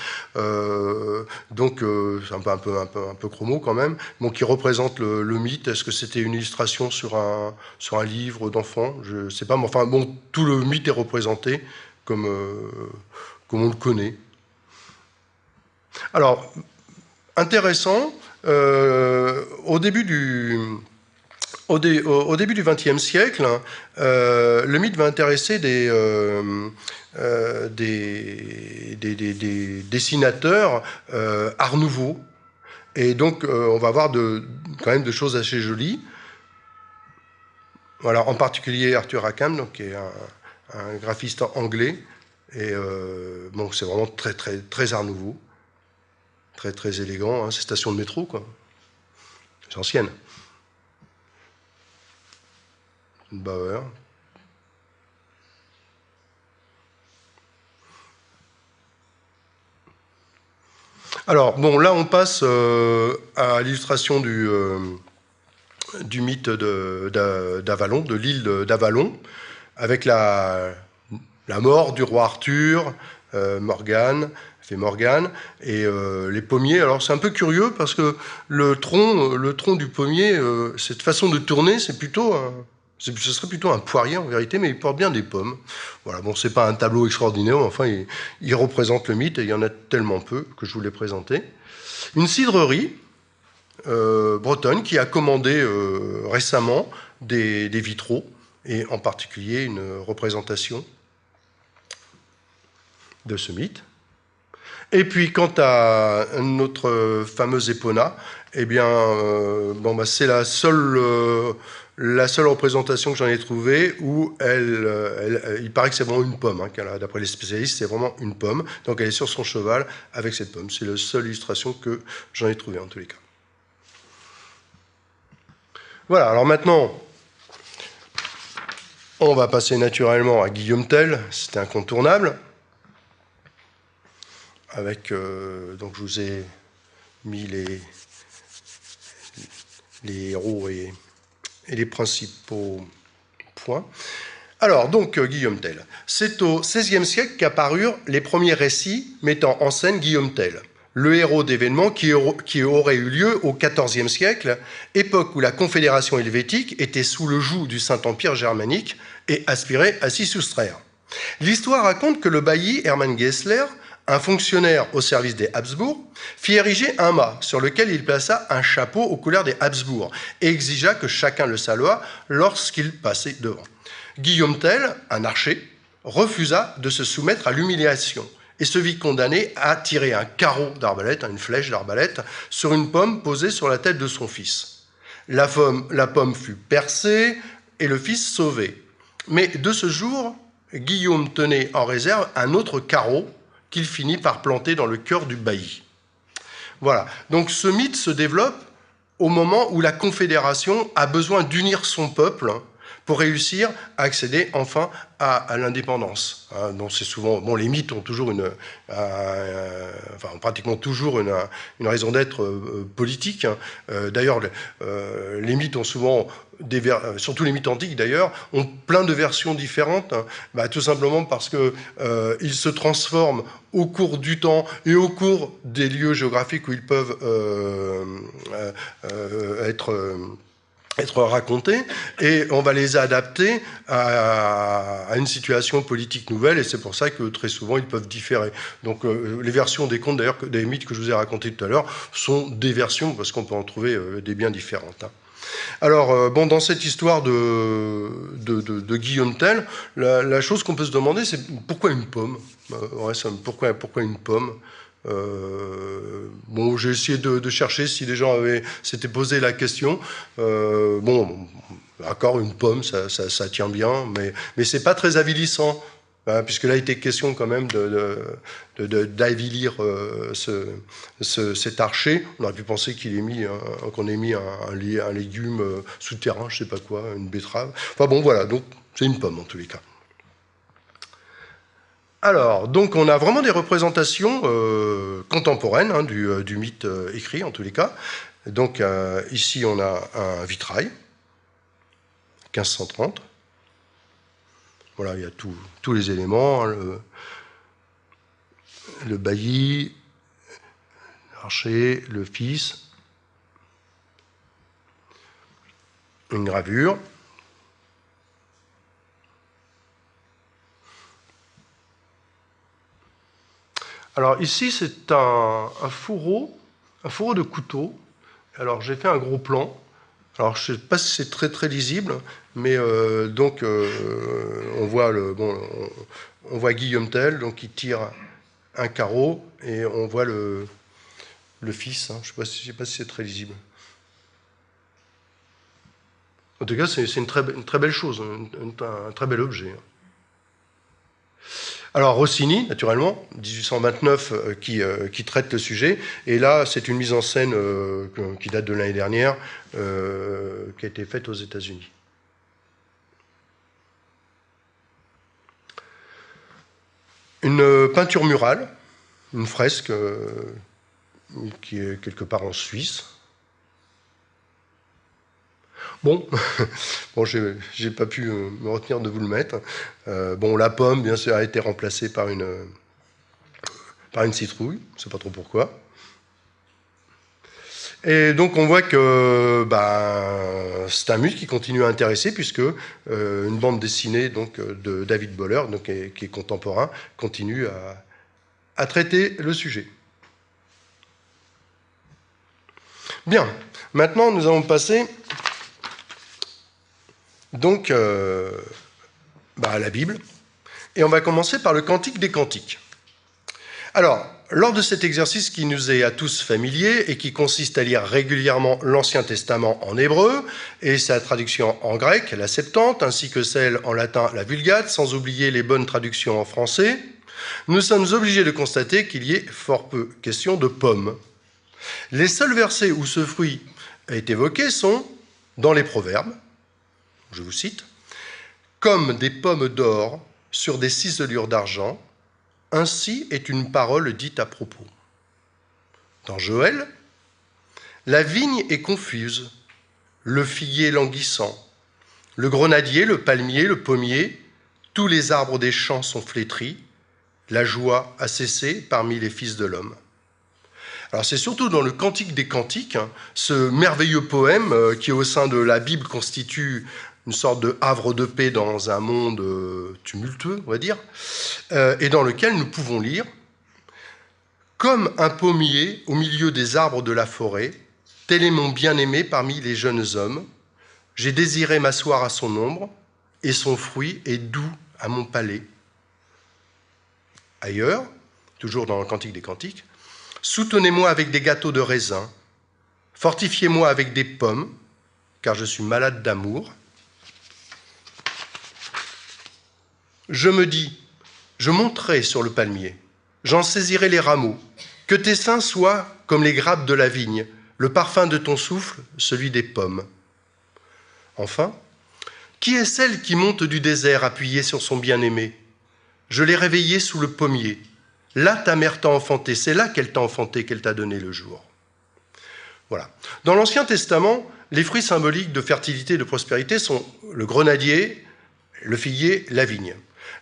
Donc c'est un peu chromo quand même. Donc qui représente le mythe. Est-ce que c'était une illustration sur un livre d'enfant? Je sais pas. Mais enfin bon, tout le mythe est représenté comme on le connaît. Alors intéressant, au début du XXe siècle, le mythe va intéresser des dessinateurs art nouveau. Et donc, on va voir quand même de choses assez jolies. Voilà, en particulier Arthur Rackham, donc, qui est un graphiste anglais. Et bon, c'est vraiment très, très, très art nouveau. Très, très élégant. Hein, c'est station de métro, quoi. C'est ancienne. Une Bauer. Alors, bon, là, on passe à l'illustration du mythe d'Avalon, de l'île d'Avalon, avec la mort du roi Arthur, Morgane, et les pommiers. Alors c'est un peu curieux parce que le tronc du pommier, cette façon de tourner, ce serait plutôt un poirier en vérité, mais il porte bien des pommes. Voilà, bon, c'est pas un tableau extraordinaire, mais enfin, il représente le mythe et il y en a tellement peu que je vous l'ai présenté. Une cidrerie bretonne qui a commandé récemment des vitraux, et en particulier une représentation de ce mythe. Et puis, quant à notre fameuse Épona, eh bien, bon, bah, c'est la seule représentation que j'en ai trouvée où il paraît que c'est vraiment une pomme. Hein, d'après les spécialistes, c'est vraiment une pomme. Donc, elle est sur son cheval avec cette pomme. C'est la seule illustration que j'en ai trouvée, en tous les cas. Voilà, alors maintenant, on va passer naturellement à Guillaume Tell. C'était incontournable. Avec, donc je vous ai mis les héros et les principaux points. Alors, donc, Guillaume Tell. C'est au XVIe siècle qu'apparurent les premiers récits mettant en scène Guillaume Tell, le héros d'événements qui auraient eu lieu au XIVe siècle, époque où la Confédération helvétique était sous le joug du Saint-Empire germanique et aspirait à s'y soustraire. L'histoire raconte que le bailli Hermann Gessler, un fonctionnaire au service des Habsbourg, fit ériger un mât sur lequel il plaça un chapeau aux couleurs des Habsbourg et exigea que chacun le salua lorsqu'il passait devant. Guillaume Tell, un archer, refusa de se soumettre à l'humiliation et se vit condamné à tirer un carreau d'arbalète, une flèche d'arbalète, sur une pomme posée sur la tête de son fils. La pomme fut percée et le fils sauvé. Mais de ce jour, Guillaume tenait en réserve un autre carreau qu'il finit par planter dans le cœur du bailli. Voilà. Donc ce mythe se développe au moment où la Confédération a besoin d'unir son peuple pour réussir à accéder enfin à l'indépendance. Hein, donc c'est souvent, bon, les mythes ont toujours pratiquement toujours une raison d'être politique. D'ailleurs, les mythes ont souvent surtout les mythes antiques d'ailleurs, ont plein de versions différentes, hein, tout simplement parce qu'ils se transforment au cours du temps et au cours des lieux géographiques où ils peuvent être racontés, et on va les adapter à une situation politique nouvelle, et c'est pour ça que très souvent ils peuvent différer. Donc les versions des contes, d'ailleurs, des mythes que je vous ai racontés tout à l'heure, sont des versions, parce qu'on peut en trouver des bien différentes. Hein. Alors, bon, dans cette histoire de Guillaume Tell, la chose qu'on peut se demander, c'est pourquoi une pomme pourquoi une pomme Bon, j'ai essayé de chercher si les gens s'étaient posé la question. Bon, d'accord, une pomme, ça tient bien, mais c'est pas très avilissant. Hein, puisque là, il était question quand même d'avilir cet archer. On aurait pu penser qu'on ait mis un légume souterrain, je sais pas quoi, une betterave. Enfin bon, voilà, donc c'est une pomme en tous les cas. Alors, donc on a vraiment des représentations contemporaines hein, du mythe écrit en tous les cas. Donc ici, on a un vitrail, 1530. Voilà, il y a tous les éléments, hein, le bailli, l'archer, le fils, une gravure. Alors ici, c'est un fourreau un fourreau de couteau. Alors j'ai fait un gros plan. Alors je ne sais pas si c'est très lisible, mais donc on voit on voit Guillaume Tell, donc qui tire un carreau et on voit le fils. Hein. Je ne sais pas si c'est très lisible. En tout cas, c'est une très belle chose, un très bel objet. Alors Rossini, naturellement, 1829, qui traite le sujet, et là c'est une mise en scène qui date de l'année dernière, qui a été faite aux États-Unis. Une peinture murale, une fresque qui est quelque part en Suisse. Bon, j'ai pas pu me retenir de vous le mettre. Bon, la pomme, bien sûr, a été remplacée par une citrouille, je ne sais pas trop pourquoi. Et donc on voit que c'est un muscle qui continue à intéresser, puisque une bande dessinée donc, de David Boller, donc, qui est contemporain, continue à traiter le sujet. Bien, maintenant nous allons passer donc à la Bible, et on va commencer par le Cantique des Cantiques. Alors, lors de cet exercice qui nous est à tous familier et qui consiste à lire régulièrement l'Ancien Testament en hébreu et sa traduction en grec, la Septante, ainsi que celle en latin, la Vulgate, sans oublier les bonnes traductions en français, nous sommes obligés de constater qu'il y ait fort peu question de pommes. Les seuls versets où ce fruit est évoqué sont dans les Proverbes, je vous cite, « Comme des pommes d'or sur des ciselures d'argent, ainsi est une parole dite à propos. » Dans Joël, « La vigne est confuse, le figuier languissant, le grenadier, le palmier, le pommier, tous les arbres des champs sont flétris, la joie a cessé parmi les fils de l'homme. » Alors c'est surtout dans le Cantique des Cantiques, ce merveilleux poème qui au sein de la Bible constitue une sorte de havre de paix dans un monde tumultueux, on va dire, et dans lequel nous pouvons lire « Comme un pommier au milieu des arbres de la forêt, tel est mon bien-aimé parmi les jeunes hommes. J'ai désiré m'asseoir à son ombre, et son fruit est doux à mon palais. » Ailleurs, toujours dans le Cantique des Cantiques, « Soutenez-moi avec des gâteaux de raisin, fortifiez-moi avec des pommes, car je suis malade d'amour. Je me dis, je monterai sur le palmier, j'en saisirai les rameaux, que tes seins soient comme les grappes de la vigne, le parfum de ton souffle, celui des pommes. Enfin, qui est celle qui monte du désert appuyée sur son bien-aimé? Je l'ai réveillée sous le pommier. Là, ta mère t'a enfanté, c'est là qu'elle t'a enfanté, qu'elle t'a donné le jour. » Voilà. Dans l'Ancien Testament, les fruits symboliques de fertilité et de prospérité sont le grenadier, le figuier, la vigne.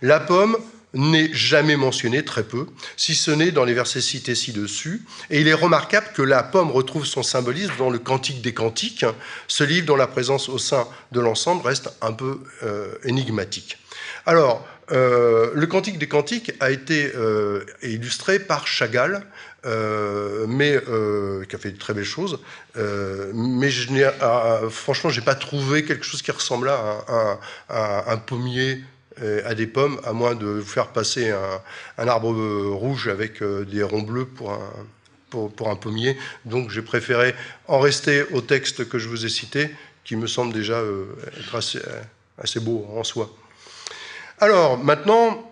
La pomme n'est jamais mentionnée, très peu, si ce n'est dans les versets cités ci-dessus, et il est remarquable que la pomme retrouve son symbolisme dans le Cantique des Cantiques, ce livre dont la présence au sein de l'ensemble reste un peu énigmatique. Alors, le Cantique des Cantiques a été illustré par Chagall, qui a fait de très belles choses, mais franchement, je n'ai pas trouvé quelque chose qui ressemblait à un pommier, à des pommes, à moins de vous faire passer un arbre rouge avec des ronds bleus pour un pommier. Donc j'ai préféré en rester au texte que je vous ai cité, qui me semble déjà être assez beau en soi. Alors maintenant,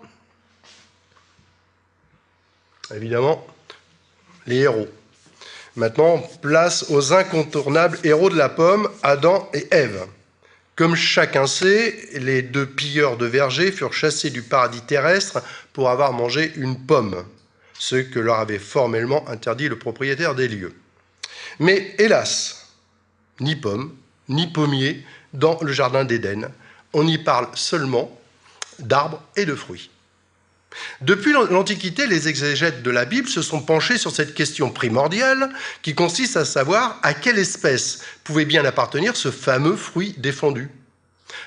évidemment, les héros. Maintenant, place aux incontournables héros de la pomme, Adam et Ève. Comme chacun sait, les deux pilleurs de vergers furent chassés du paradis terrestre pour avoir mangé une pomme, ce que leur avait formellement interdit le propriétaire des lieux. Mais hélas, ni pomme, ni pommier dans le jardin d'Éden. On y parle seulement d'arbres et de fruits. Depuis l'Antiquité, les exégètes de la Bible se sont penchés sur cette question primordiale qui consiste à savoir à quelle espèce pouvait bien appartenir ce fameux fruit défendu.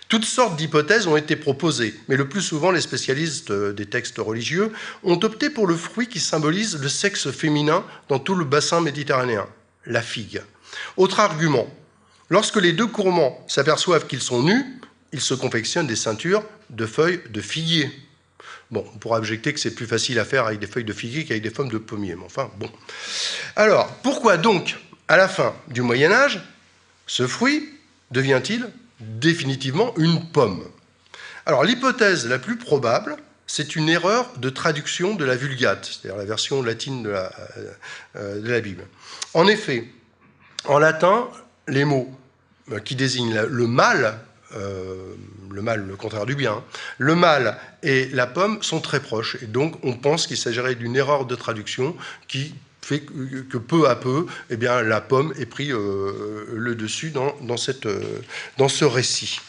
Toutes sortes d'hypothèses ont été proposées, mais le plus souvent, les spécialistes des textes religieux ont opté pour le fruit qui symbolise le sexe féminin dans tout le bassin méditerranéen, la figue. Autre argument, lorsque les deux gourmands s'aperçoivent qu'ils sont nus, ils se confectionnent des ceintures de feuilles de figuier. Bon, on pourra objecter que c'est plus facile à faire avec des feuilles de figuier qu'avec des pommes de pommier, mais enfin, bon. Alors, pourquoi donc, à la fin du Moyen-Âge, ce fruit devient-il définitivement une pomme? Alors, l'hypothèse la plus probable, c'est une erreur de traduction de la Vulgate, c'est-à-dire la version latine de la Bible. En effet, en latin, les mots qui désignent le mal, le contraire du bien, le mal et la pomme sont très proches. Et donc, on pense qu'il s'agirait d'une erreur de traduction qui fait que peu à peu, eh bien, la pomme ait pris le dessus dans ce récit.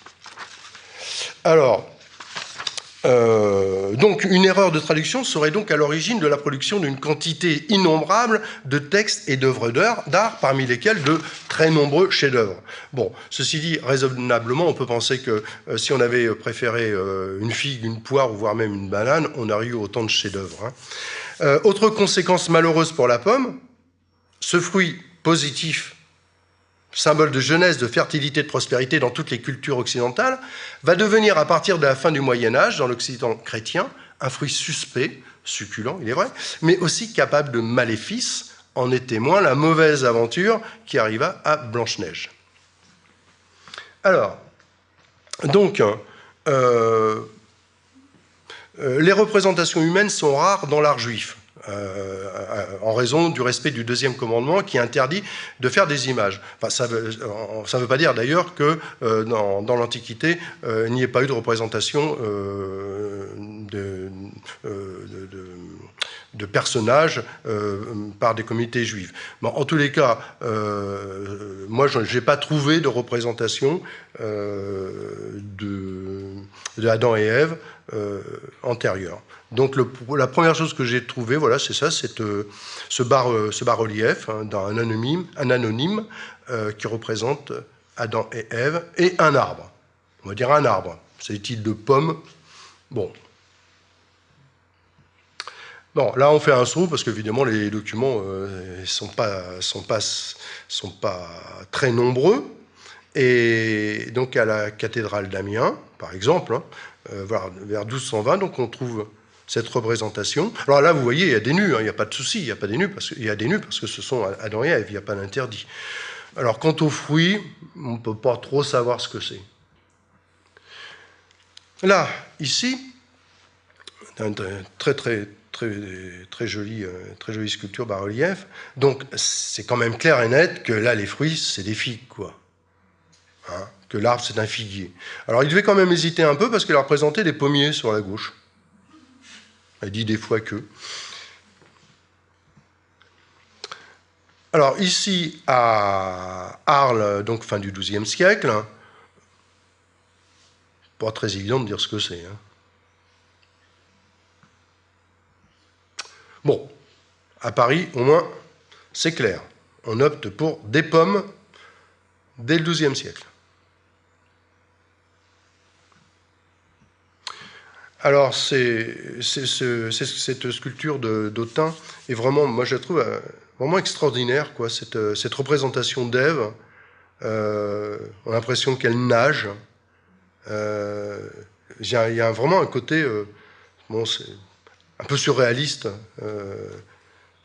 Alors, donc, une erreur de traduction serait donc à l'origine de la production d'une quantité innombrable de textes et d'œuvres d'art, parmi lesquels de très nombreux chefs-d'œuvre. Bon, ceci dit, raisonnablement, on peut penser que si on avait préféré une figue, une poire, ou voire même une banane, on aurait eu autant de chefs-d'œuvre. Hein. Autre conséquence malheureuse pour la pomme, ce fruit positif, symbole de jeunesse, de fertilité, de prospérité dans toutes les cultures occidentales, va devenir, à partir de la fin du Moyen-Âge, dans l'Occident chrétien, un fruit suspect, succulent, il est vrai, mais aussi capable de maléfices. En est témoin la mauvaise aventure qui arriva à Blanche-Neige. Alors, donc, les représentations humaines sont rares dans l'art juif. En raison du respect du deuxième commandement qui interdit de faire des images. Enfin, ça ne veut pas dire d'ailleurs que dans l'Antiquité, il n'y ait pas eu de représentation de personnages par des communautés juives. Bon, en tous les cas, moi, je n'ai pas trouvé de représentation de Adam et Ève antérieure. Donc la première chose que j'ai trouvée, voilà, c'est ça, c'est ce bas-relief hein, d'un anonyme qui représente Adam et Ève et un arbre. On va dire un arbre. S'agit-il de pommes? Bon. Bon, là on fait un saut parce qu'évidemment les documents sont pas très nombreux. Et donc à la cathédrale d'Amiens, par exemple, hein, vers 1220, donc on trouve cette représentation. Alors là, vous voyez, il y a des nus, hein, il n'y a pas de souci, il y a des nus parce que ce sont Adam et Ève, il n'y a pas d'interdit. Alors quant aux fruits, on ne peut pas trop savoir ce que c'est. Là, ici, une très jolie sculpture bas-relief. Donc c'est quand même clair et net que là, les fruits, c'est des figues, quoi. Hein, que l'arbre, c'est un figuier. Alors il devait quand même hésiter un peu parce qu'il a représenté des pommiers sur la gauche. Elle dit des fois que. Alors ici, à Arles, donc fin du XIIe siècle, pas très évident de dire ce que c'est. Hein. Bon, à Paris, au moins, c'est clair. On opte pour des pommes dès le XIIe siècle. Alors, cette sculpture d'Autun est vraiment, moi je la trouve vraiment extraordinaire, quoi. Cette représentation d'Ève, on a l'impression qu'elle nage. Il y a vraiment un côté, bon, c'est un peu surréaliste.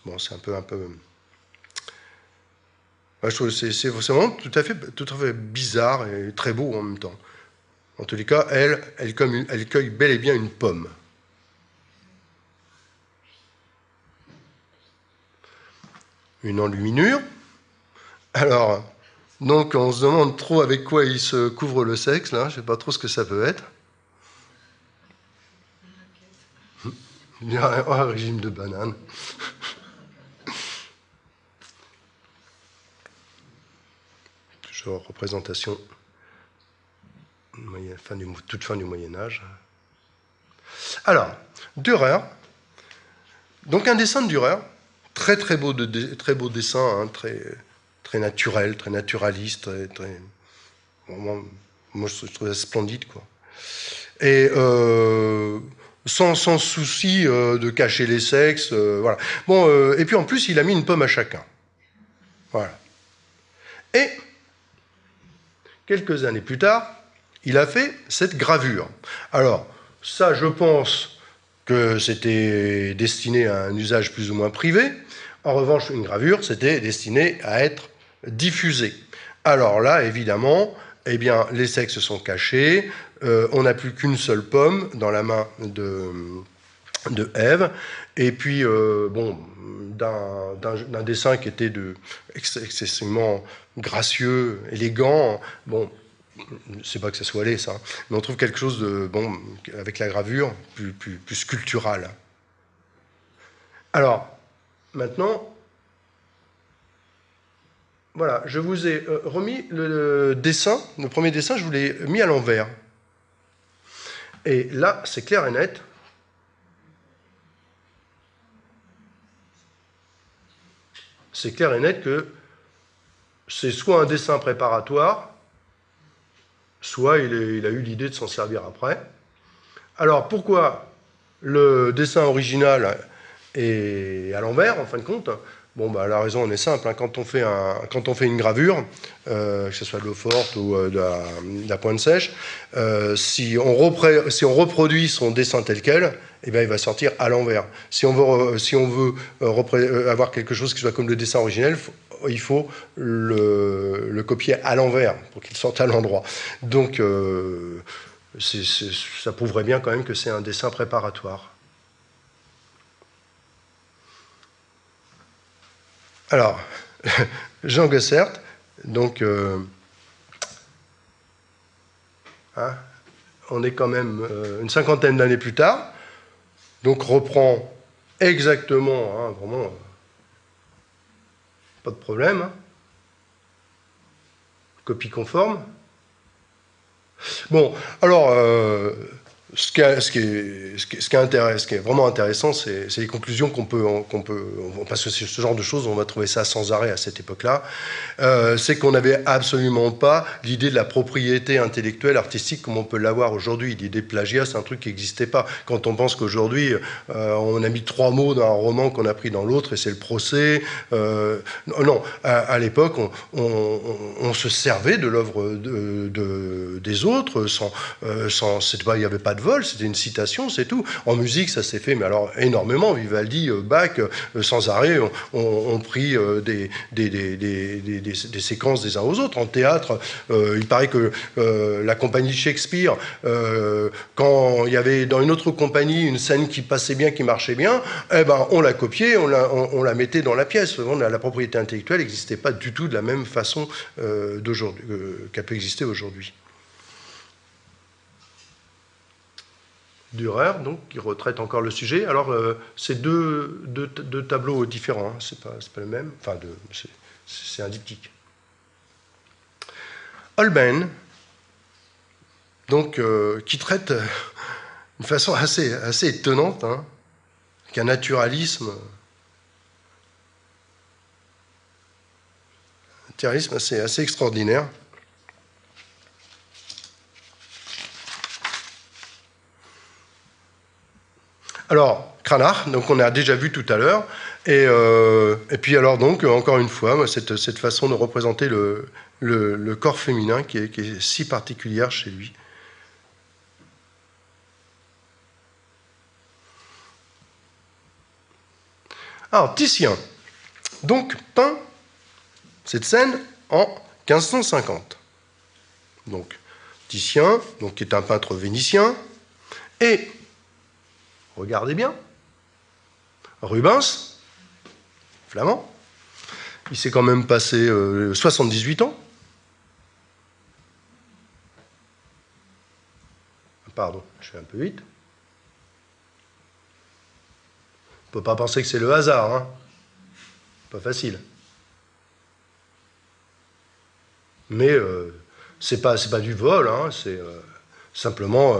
Bon, c'est un peu. Je trouve que c'est vraiment tout à fait bizarre et très beau en même temps. En tous les cas, elle cueille bel et bien une pomme. Une enluminure. Alors, donc on se demande trop avec quoi il se couvre le sexe, là, je ne sais pas trop ce que ça peut être. Un régime de banane. Toujours représentation toute fin du Moyen-Âge. Alors, Dürer, donc un dessin de Dürer, très beau dessin, hein, très naturel, très naturaliste, vraiment moi, je trouve ça splendide, quoi. Et sans souci de cacher les sexes, voilà. Bon, et puis en plus, il a mis une pomme à chacun. Voilà. Et quelques années plus tard, il a fait cette gravure. Alors, ça, je pense que c'était destiné à un usage plus ou moins privé. En revanche, une gravure, c'était destiné à être diffusé. Alors là, évidemment, eh bien, les sexes sont cachés, on n'a plus qu'une seule pomme dans la main de Ève, et puis, bon, d'un dessin qui était excessivement gracieux, élégant, bon, c'est pas que ça soit laid, ça, mais on trouve quelque chose de, bon, avec la gravure, plus sculptural. Alors, maintenant, voilà, je vous ai remis le dessin, le premier dessin, je vous l'ai mis à l'envers. Et là, c'est clair et net. C'est clair et net que c'est soit un dessin préparatoire, soit il a eu l'idée de s'en servir après. Alors, pourquoi le dessin original est à l'envers, en fin de compte? Bon, bah, la raison en est simple. Hein. Quand on fait une gravure, que ce soit de l'eau forte ou de la pointe sèche, si on reproduit son dessin tel quel, eh bien, il va sortir à l'envers. Si on veut avoir quelque chose qui soit comme le dessin originel, il faut le copier à l'envers pour qu'il sorte à l'endroit. Donc, ça prouverait bien quand même que c'est un dessin préparatoire. Alors, Jean Gossert, donc, hein, on est quand même une cinquantaine d'années plus tard, donc reprend exactement, hein, vraiment, pas de problème, hein, copie conforme. Bon, alors, ce qui est vraiment intéressant, c'est les conclusions qu'on peut, parce que ce genre de choses, on va trouver ça sans arrêt à cette époque-là, c'est qu'on n'avait absolument pas l'idée de la propriété intellectuelle, artistique, comme on peut l'avoir aujourd'hui. L'idée de plagiat, c'est un truc qui n'existait pas. Quand on pense qu'aujourd'hui, on a mis 3 mots dans un roman qu'on a pris dans l'autre, et c'est le procès. Non, à l'époque, on se servait de l'œuvre des autres, il n'y avait pas de vol, c'était une citation, c'est tout. En musique, ça s'est fait, mais alors énormément. Vivaldi, Bach, sans arrêt, ont pris des séquences des uns aux autres. En théâtre, il paraît que la compagnie de Shakespeare, quand il y avait dans une autre compagnie une scène qui passait bien, qui marchait bien, eh ben, on la copiait, on la mettait dans la pièce. La propriété intellectuelle n'existait pas du tout de la même façon qu'elle peut exister aujourd'hui. Dürer, donc, qui retraite encore le sujet. Alors, c'est deux tableaux différents, hein. C'est pas le même, enfin, c'est un diptyque. Holbein, donc, qui traite d'une façon assez étonnante, hein, avec un naturalisme assez extraordinaire. Alors, Cranach, donc on a déjà vu tout à l'heure, et puis alors donc, encore une fois, cette façon de représenter le corps féminin qui est si particulière chez lui. Alors, Titien, donc, peint cette scène en 1550. Donc, Titien, donc, qui est un peintre vénitien, et regardez bien, Rubens, flamand, il s'est quand même passé 78 ans. Pardon, je fais un peu vite. On ne peut pas penser que c'est le hasard, hein. Pas facile. Mais c'est pas du vol, hein, c'est simplement,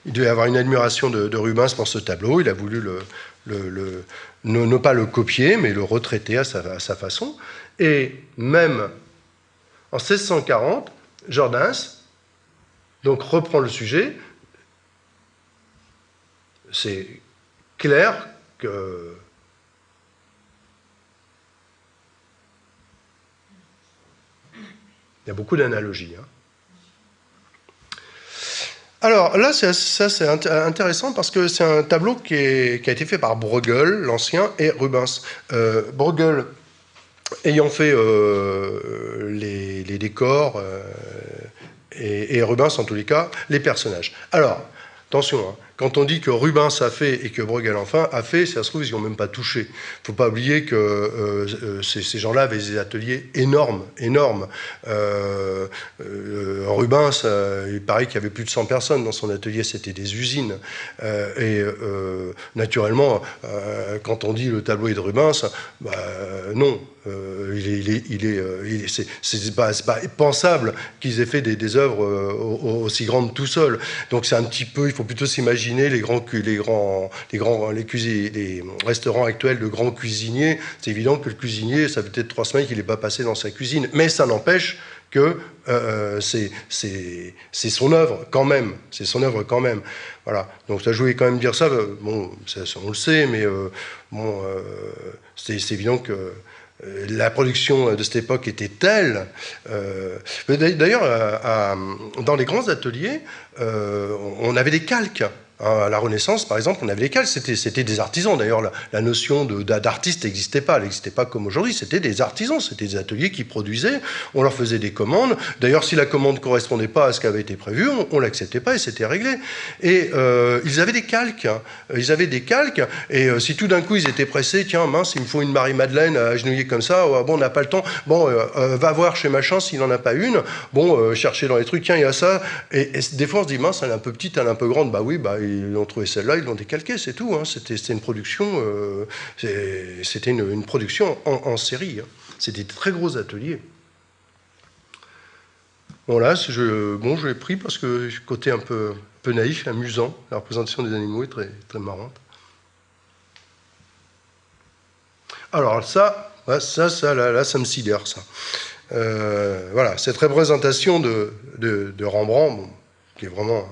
il devait avoir une admiration de Rubens pour ce tableau, il a voulu ne pas le copier, mais le retraiter à sa façon. Et même en 1640, Jordaens Donc, reprend le sujet. C'est clair que il y a beaucoup d'analogies. Hein. Alors là, ça c'est intéressant parce que c'est un tableau qui a été fait par Bruegel, l'ancien, et Rubens. Bruegel ayant fait les décors, et Rubens, en tous les cas, les personnages. Alors, attention, hein, quand on dit que Rubens a fait et que Bruegel enfin a fait, ça se trouve, ils n'y ont même pas touché. Il ne faut pas oublier que ces gens-là avaient des ateliers énormes. Rubens, il paraît qu'il y avait plus de 100 personnes dans son atelier, c'était des usines. Naturellement, quand on dit le tableau est de Rubens, bah, non. C'est pas pensable qu'ils aient fait des œuvres aussi grandes tout seuls. Donc c'est un petit peu, il faut plutôt s'imaginer les restaurants actuels de grands cuisiniers. C'est évident que le cuisinier, ça fait peut-être 3 semaines qu'il n'est pas passé dans sa cuisine, mais ça n'empêche que c'est son œuvre quand même. C'est son œuvre quand même. Voilà. Donc je voulais quand même dire ça. Bon, on le sait, mais c'est évident que la production de cette époque était telle. D'ailleurs, dans les grands ateliers, on avait des calques. À la Renaissance, par exemple, on avait les calques, c'était des artisans. D'ailleurs, la notion d'artiste n'existait pas. Elle n'existait pas comme aujourd'hui. C'était des artisans, c'était des ateliers qui produisaient. On leur faisait des commandes. D'ailleurs, si la commande ne correspondait pas à ce qui avait été prévu, on ne l'acceptait pas et c'était réglé. Et ils avaient des calques. Et si tout d'un coup, ils étaient pressés, tiens, mince, il me faut une Marie-Madeleine agenouillée comme ça, bon, on n'a pas le temps. Bon, va voir chez machin s'il n'en a pas une. Bon, chercher dans les trucs, tiens, il y a ça. Et des fois, on se dit, mince, elle est un peu petite, elle est un peu grande. Bah oui, bah, ils ont trouvé celle-là, ils l'ont décalquée, c'est tout. Hein. C'était une production, c'était une production en série. Hein. C'était des très gros ateliers. Bon là, je l'ai pris parce que côté un peu naïf, amusant. La représentation des animaux est très, très marrante. Alors là, ça me sidère, ça. Voilà, cette représentation de Rembrandt, bon, qui est vraiment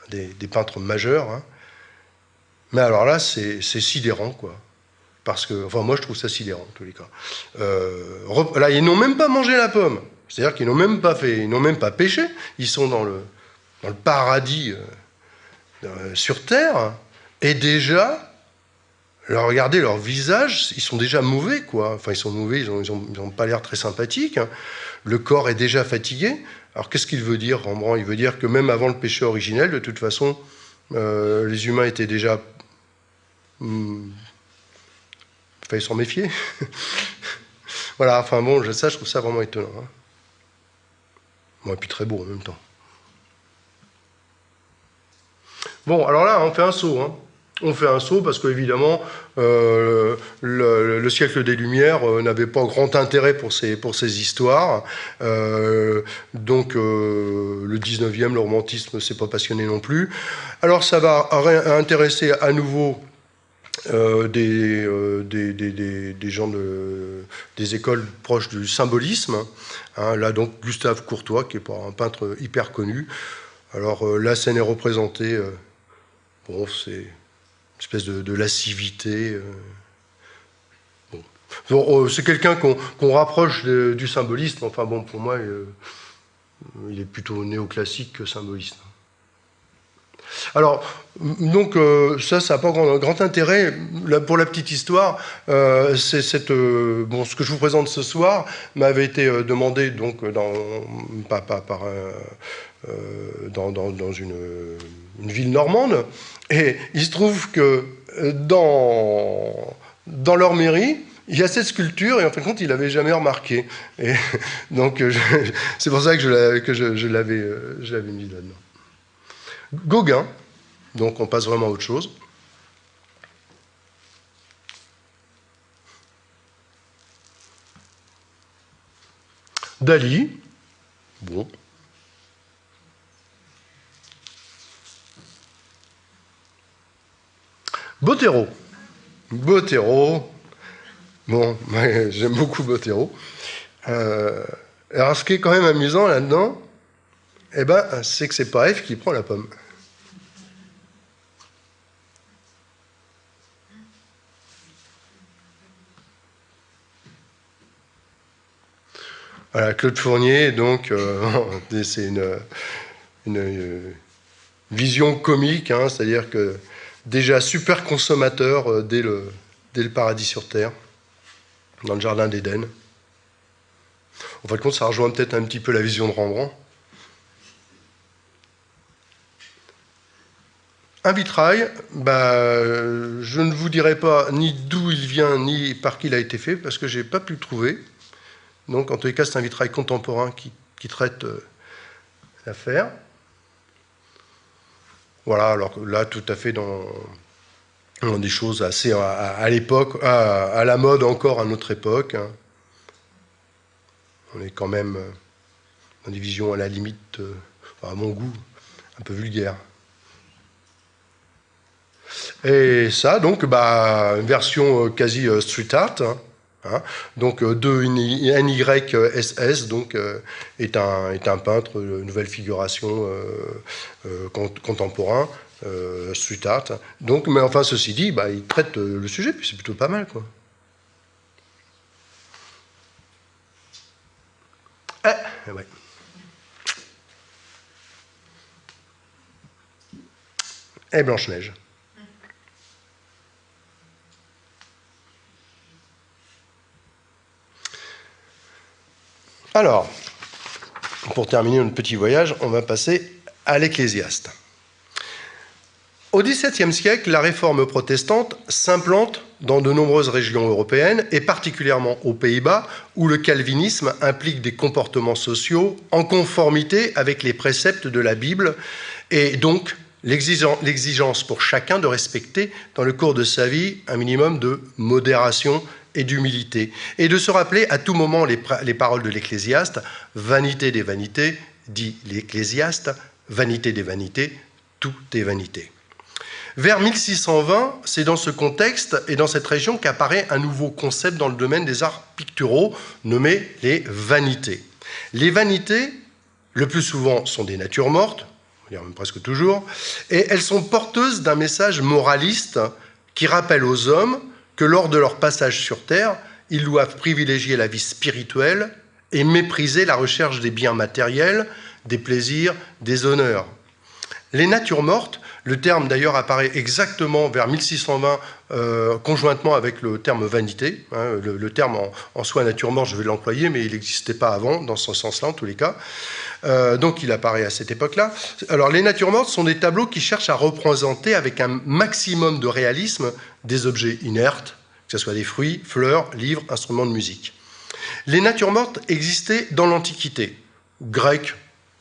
des peintres majeurs. Hein. Mais alors là, c'est sidérant, quoi. Parce que, enfin, moi, je trouve ça sidérant, en tous les cas. Là, ils n'ont même pas mangé la pomme. C'est-à-dire qu'ils n'ont même pas pêché. Ils sont dans le paradis sur Terre. Et déjà, regardez leur visage, ils sont déjà mauvais, quoi. Enfin, ils sont mauvais, ils n'ont pas l'air très sympathiques. Hein. Le corps est déjà fatigué. Alors, qu'est-ce qu'il veut dire, Rembrandt? Il veut dire que même avant le péché originel, de toute façon, les humains étaient déjà... il fallait s'en méfier. Voilà, enfin bon, je trouve ça vraiment étonnant. Hein. Bon, et puis très beau en même temps. Bon, alors là, on fait un saut. Hein. On fait un saut parce qu'évidemment, le siècle des Lumières n'avait pas grand intérêt pour ces histoires. Donc, le 19e, le romantisme ne s'est pas passionné non plus. Alors, ça va intéresser à nouveau des gens des écoles proches du symbolisme. Hein, là, donc, Gustave Courtois, qui n'est pas un peintre hyper connu. Alors, la scène est représentée... bon, c'est une espèce de lascivité. Bon. Bon, c'est quelqu'un qu'on rapproche du symbolisme. Enfin, bon, pour moi, il est plutôt néoclassique que symboliste. Alors, donc, ça n'a pas grand intérêt. Pour la petite histoire, c'est bon, ce que je vous présente ce soir m'avait été demandé donc, dans une ville normande. Et il se trouve que dans leur mairie, il y a cette sculpture, et en fin de compte, il l'avait jamais remarqué. Et donc, c'est pour ça que je l'avais mis là-dedans. Gauguin, donc on passe vraiment à autre chose. Dali, bon. Botero, bon, j'aime beaucoup Botero. Alors, ce qui est quand même amusant là-dedans, eh ben, c'est que c'est pas Ève qui prend la pomme. Voilà, Claude Fournier, donc, c'est une vision comique, hein, c'est-à-dire que déjà super consommateur dès le paradis sur Terre, dans le jardin d'Éden. En fin de compte, ça rejoint peut-être un petit peu la vision de Rembrandt. Un vitrail, je ne vous dirai pas ni d'où il vient, ni par qui il a été fait, parce que je n'ai pas pu le trouver. Donc, en tous les cas, c'est un vitrail contemporain qui traite l'affaire. Voilà, alors là, tout à fait dans des choses assez à l'époque, à la mode encore à notre époque. Hein. On est quand même dans des visions à la limite, à mon goût, un peu vulgaires. Et ça, donc, une version quasi street art. Hein. Donc, NYSS donc, est un peintre de nouvelle figuration contemporain, street art. Donc, mais enfin, ceci dit, il traite le sujet, puis c'est plutôt pas mal, quoi. Ouais. Et Blanche-Neige. Alors, pour terminer notre petit voyage, on va passer à l'Ecclésiaste. Au XVIIe siècle, la réforme protestante s'implante dans de nombreuses régions européennes, et particulièrement aux Pays-Bas, où le calvinisme implique des comportements sociaux en conformité avec les préceptes de la Bible, et donc l'exigence pour chacun de respecter, dans le cours de sa vie, un minimum de modération et d'humilité, et de se rappeler à tout moment les paroles de l'Ecclésiaste, « Vanité des vanités », dit l'Ecclésiaste, « Vanité des vanités, tout est vanité ». Vers 1620, c'est dans ce contexte et dans cette région qu'apparaît un nouveau concept dans le domaine des arts picturaux, nommé les vanités. Les vanités, le plus souvent, sont des natures mortes, on va dire même presque toujours, et elles sont porteuses d'un message moraliste qui rappelle aux hommes que lors de leur passage sur Terre, ils doivent privilégier la vie spirituelle et mépriser la recherche des biens matériels, des plaisirs, des honneurs. Les natures mortes, le terme d'ailleurs apparaît exactement vers 1620 conjointement avec le terme vanité. Hein, le terme en soi nature morte, je vais l'employer, mais il n'existait pas avant, dans ce sens-là en tous les cas. Donc il apparaît à cette époque-là. Alors les natures mortes sont des tableaux qui cherchent à représenter avec un maximum de réalisme des objets inertes, que ce soit des fruits, fleurs, livres, instruments de musique. Les natures mortes existaient dans l'Antiquité, grecque,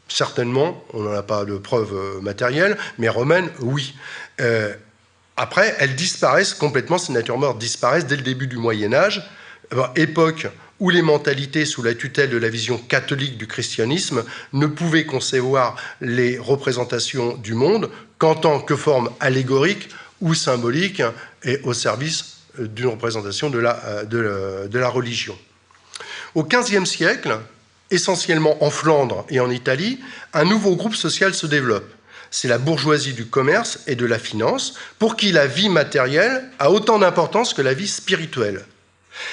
certainement, on n'en a pas de preuves matérielles, mais romaines, oui. Après, elles disparaissent complètement, ces natures mortes disparaissent dès le début du Moyen-Âge, époque où les mentalités sous la tutelle de la vision catholique du christianisme ne pouvaient concevoir les représentations du monde qu'en tant que forme allégorique ou symbolique et au service d'une représentation de la religion. Au XVe siècle, essentiellement en Flandre et en Italie, un nouveau groupe social se développe. C'est la bourgeoisie du commerce et de la finance, pour qui la vie matérielle a autant d'importance que la vie spirituelle.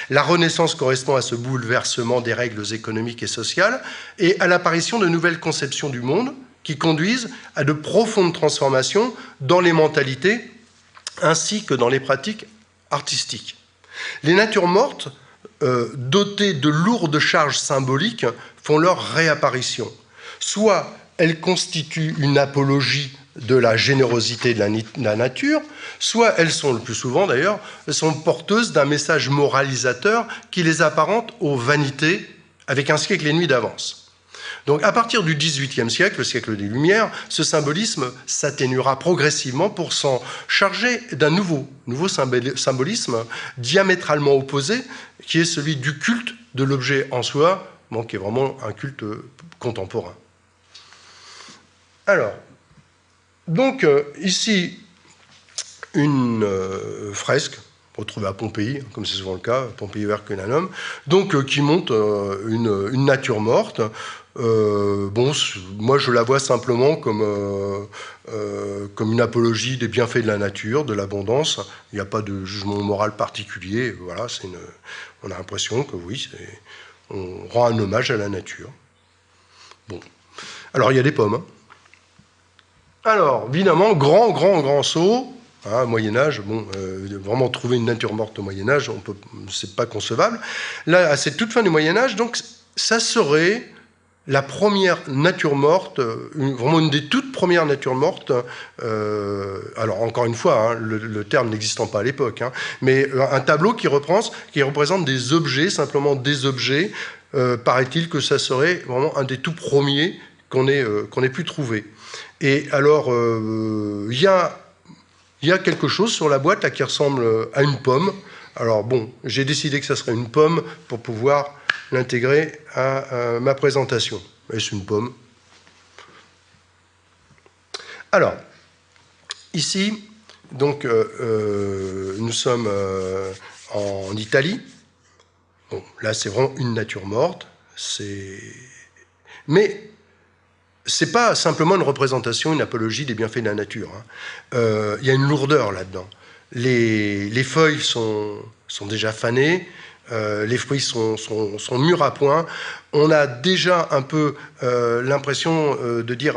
La Renaissance correspond à ce bouleversement des règles économiques et sociales et à l'apparition de nouvelles conceptions du monde qui conduisent à de profondes transformations dans les mentalités ainsi que dans les pratiques artistiques. Les natures mortes, dotées de lourdes charges symboliques, font leur réapparition. Soit elles constituent une apologie de la générosité de la nature, soit elles sont, le plus souvent d'ailleurs, sont porteuses d'un message moralisateur qui les apparente aux vanités avec un siècle et demi d'avance. Donc à partir du XVIIIe siècle, le siècle des Lumières, ce symbolisme s'atténuera progressivement pour s'en charger d'un nouveau symbolisme diamétralement opposé, qui est celui du culte de l'objet en soi, qui est vraiment un culte contemporain. Alors, donc ici, une fresque retrouvée à Pompéi, comme c'est souvent le cas, Pompéi Herculanum, donc qui montre une nature morte, Bon, moi je la vois simplement comme une apologie des bienfaits de la nature, de l'abondance. Il n'y a pas de jugement moral particulier. Voilà, on a l'impression que oui, on rend un hommage à la nature. Bon. Alors il y a des pommes. Hein. Alors, évidemment, grand saut. Hein, Moyen-Âge, bon, vraiment trouver une nature morte au Moyen-Âge, c'est pas concevable. Là, à cette toute fin du Moyen-Âge, donc, ça serait la première nature morte, vraiment une des toutes premières natures mortes. Alors, encore une fois, hein, le terme n'existant pas à l'époque, hein, mais un tableau qui représente des objets, simplement des objets. Paraît-il que ça serait vraiment un des tout premiers qu'on ait pu trouver. Et alors, il y a quelque chose sur la boîte là, qui ressemble à une pomme. Alors bon, j'ai décidé que ça serait une pomme pour pouvoir l'intégrer à ma présentation. Est-ce une pomme? Alors, ici, donc, nous sommes en Italie. Bon, là, c'est vraiment une nature morte. Mais c'est pas simplement une représentation, une apologie des bienfaits de la nature. Hein. Y a une lourdeur là-dedans. Les feuilles sont déjà fanées, les fruits sont mûrs à point. On a déjà un peu l'impression de dire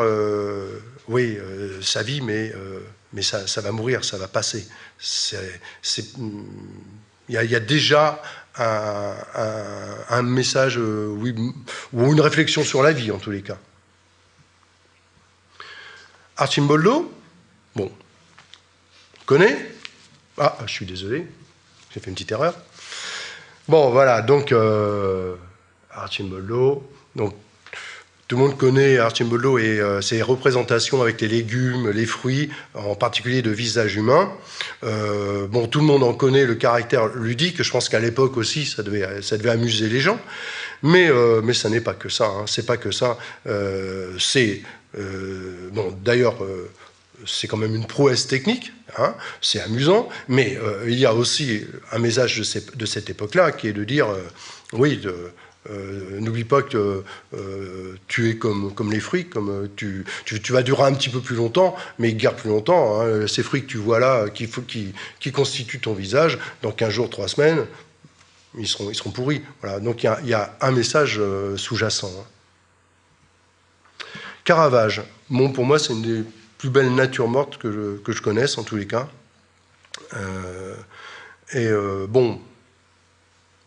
oui, ça vit, mais ça va mourir, ça va passer. Il y a déjà un message, oui, ou une réflexion sur la vie en tous les cas. Arcimboldo, bon, on connaît. Ah, je suis désolé, j'ai fait une petite erreur. Bon, voilà, donc Arcimboldo. Donc, tout le monde connaît Arcimboldo et ses représentations avec les légumes, les fruits, en particulier de visages humains. Bon, tout le monde en connaît le caractère ludique. Je pense qu'à l'époque aussi, ça devait amuser les gens. Mais ça n'est pas que ça. Hein. C'est pas que ça. Bon, d'ailleurs, c'est quand même une prouesse technique, hein, c'est amusant, mais il y a aussi un message de cette époque-là qui est de dire, oui, n'oublie pas que tu es comme les fruits, comme tu vas durer un petit peu plus longtemps, mais ils gardent plus longtemps. Hein, ces fruits que tu vois là, qui constituent ton visage, dans 15 jours, 3 semaines, ils seront pourris. Voilà. Donc il y a un message sous-jacent. Hein. Caravage, bon, pour moi, c'est une des plus belles natures mortes que je connaisse, en tous les cas. Bon,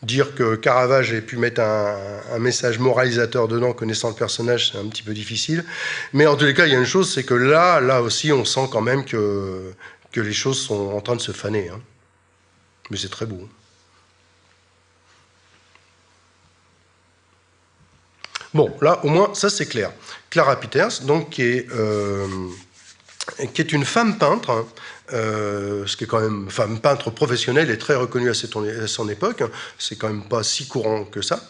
dire que Caravage ait pu mettre un message moralisateur dedans, connaissant le personnage, c'est un petit peu difficile. Mais en tous les cas, il y a une chose, c'est que là aussi, on sent quand même que les choses sont en train de se faner. Hein. Mais c'est très beau. Bon, là, au moins, ça c'est clair. Clara Peters, donc, qui est une femme peintre, hein, ce qui est quand même femme peintre professionnelle et très reconnue à son époque. Hein, c'est quand même pas si courant que ça.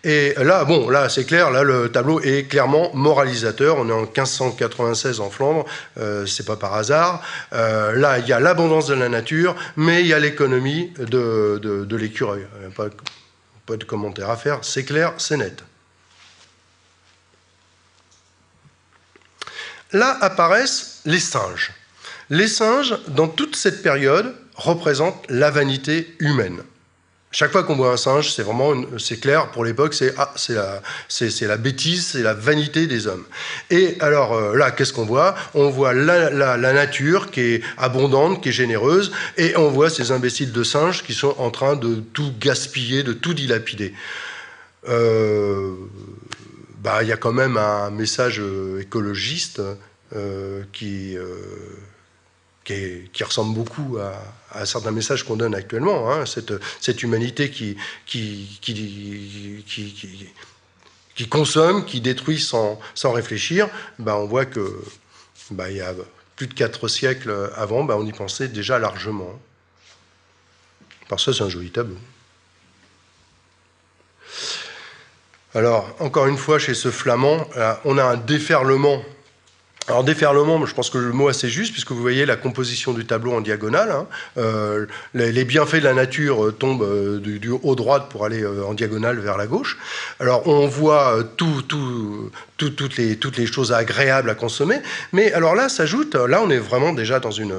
Et là, bon, là c'est clair, là le tableau est clairement moralisateur. On est en 1596 en Flandre, c'est pas par hasard. Là, il y a l'abondance de la nature, mais il y a l'économie de l'écureuil. Pas de commentaire à faire, c'est clair, c'est net. Là apparaissent les singes. Les singes, dans toute cette période, représentent la vanité humaine. Chaque fois qu'on voit un singe, c'est clair, pour l'époque, c'est la bêtise, c'est la vanité des hommes. Et alors là, qu'est-ce qu'on voit? On voit la nature qui est abondante, qui est généreuse, et on voit ces imbéciles de singes qui sont en train de tout gaspiller, de tout dilapider. Il y a quand même un message écologiste qui ressemble beaucoup à certains messages qu'on donne actuellement. Hein, cette humanité qui consomme, qui détruit sans réfléchir, on voit que il y a plus de 4 siècles avant, on y pensait déjà largement. Par ça, c'est un joli tableau. Alors, encore une fois, chez ce flamand, on a un déferlement Alors déferlement, je pense que le mot est assez juste, puisque vous voyez la composition du tableau en diagonale. Les bienfaits de la nature tombent du haut droite pour aller en diagonale vers la gauche. Alors on voit toutes les choses agréables à consommer, mais alors là s'ajoute, là on est vraiment déjà dans une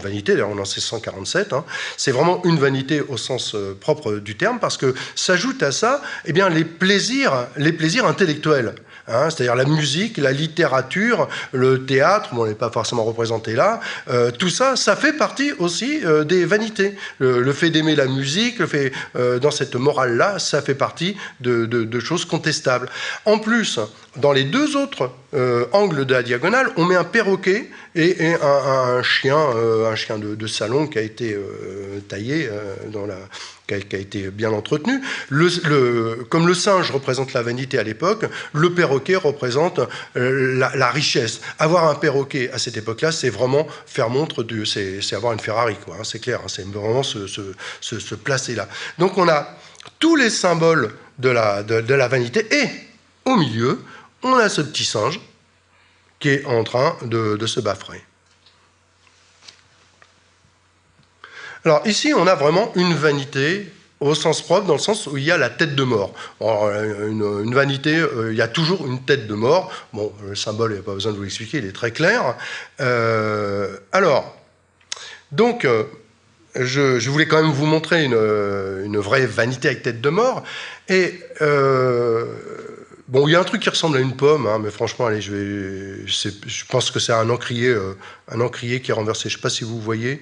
vanité, d'ailleurs on en sait 147, c'est vraiment une vanité au sens propre du terme, parce que s'ajoute à ça eh bien, les plaisirs intellectuels. C'est-à-dire la musique, la littérature, le théâtre, bon, on n'est pas forcément représenté là, tout ça, ça fait partie aussi des vanités. Le fait d'aimer la musique, le fait, dans cette morale-là, ça fait partie de choses contestables. En plus, dans les deux autres angles de la diagonale, on met un perroquet et un chien de salon qui a été taillé qui a été bien entretenu. Comme le singe représente la vanité à l'époque, le perroquet représente la richesse. Avoir un perroquet à cette époque-là, c'est vraiment faire montre c'est avoir une Ferrari, quoi, c'est clair, c'est vraiment se placer là. Donc on a tous les symboles de la vanité, et au milieu, on a ce petit singe qui est en train de se baffrer. Alors ici, on a vraiment une vanité au sens propre, dans le sens où il y a la tête de mort. Alors, une vanité, il y a toujours une tête de mort. Bon, le symbole, il n'y a pas besoin de vous l'expliquer, il est très clair. Alors, donc, je voulais quand même vous montrer une vraie vanité avec tête de mort. Et bon, il y a un truc qui ressemble à une pomme, mais franchement, allez, je pense que c'est un encrier qui est renversé. Je ne sais pas si vous voyez.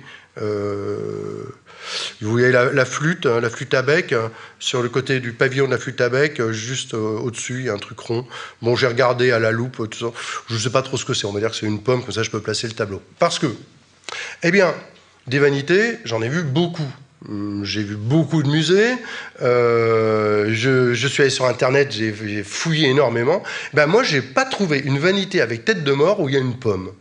Vous voyez la flûte à bec, sur le côté du pavillon de la flûte à bec, juste au-dessus, il y a un truc rond. Bon, j'ai regardé à la loupe, tout ça. Je ne sais pas trop ce que c'est, on va dire que c'est une pomme, comme ça je peux placer le tableau. Parce que, eh bien, des vanités, j'en ai vu beaucoup. J'ai vu beaucoup de musées, je suis allé sur Internet, j'ai fouillé énormément. Ben moi, je n'ai pas trouvé une vanité avec tête de mort où il y a une pomme.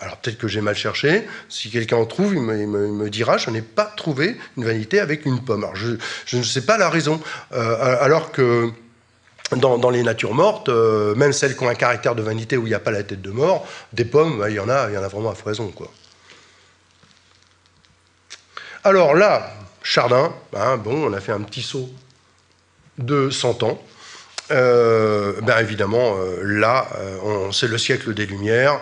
Alors peut-être que j'ai mal cherché, si quelqu'un en trouve, il me dira, je n'ai pas trouvé une vanité avec une pomme. Alors je ne sais pas la raison, alors que dans les natures mortes, même celles qui ont un caractère de vanité où il n'y a pas la tête de mort, des pommes, il y en a vraiment à foison, quoi. Alors là, Chardin, bon, on a fait un petit saut de 100 ans. Ben évidemment, là, c'est le siècle des Lumières,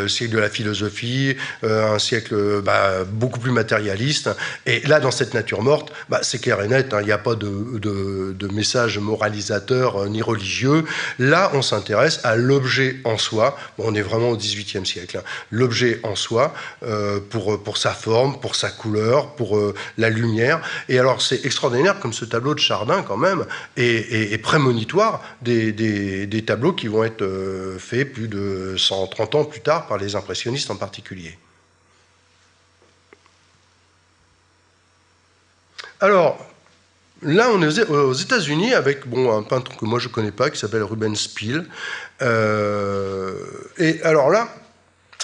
siècle de la philosophie, un siècle beaucoup plus matérialiste. Et là, dans cette nature morte, c'est clair et net, il n'y a pas de message moralisateur ni religieux. Là, on s'intéresse à l'objet en soi. Bon, on est vraiment au XVIIIe siècle. L'objet en soi, pour sa forme, pour sa couleur, pour la lumière. Et alors, c'est extraordinaire comme ce tableau de Chardin, quand même, est prémonitoire des tableaux qui vont être faits plus de 130 ans plus tard par les impressionnistes en particulier. Alors, là, on est aux États-Unis avec un peintre que moi je ne connais pas, qui s'appelle Rubens Spiel. Et alors là,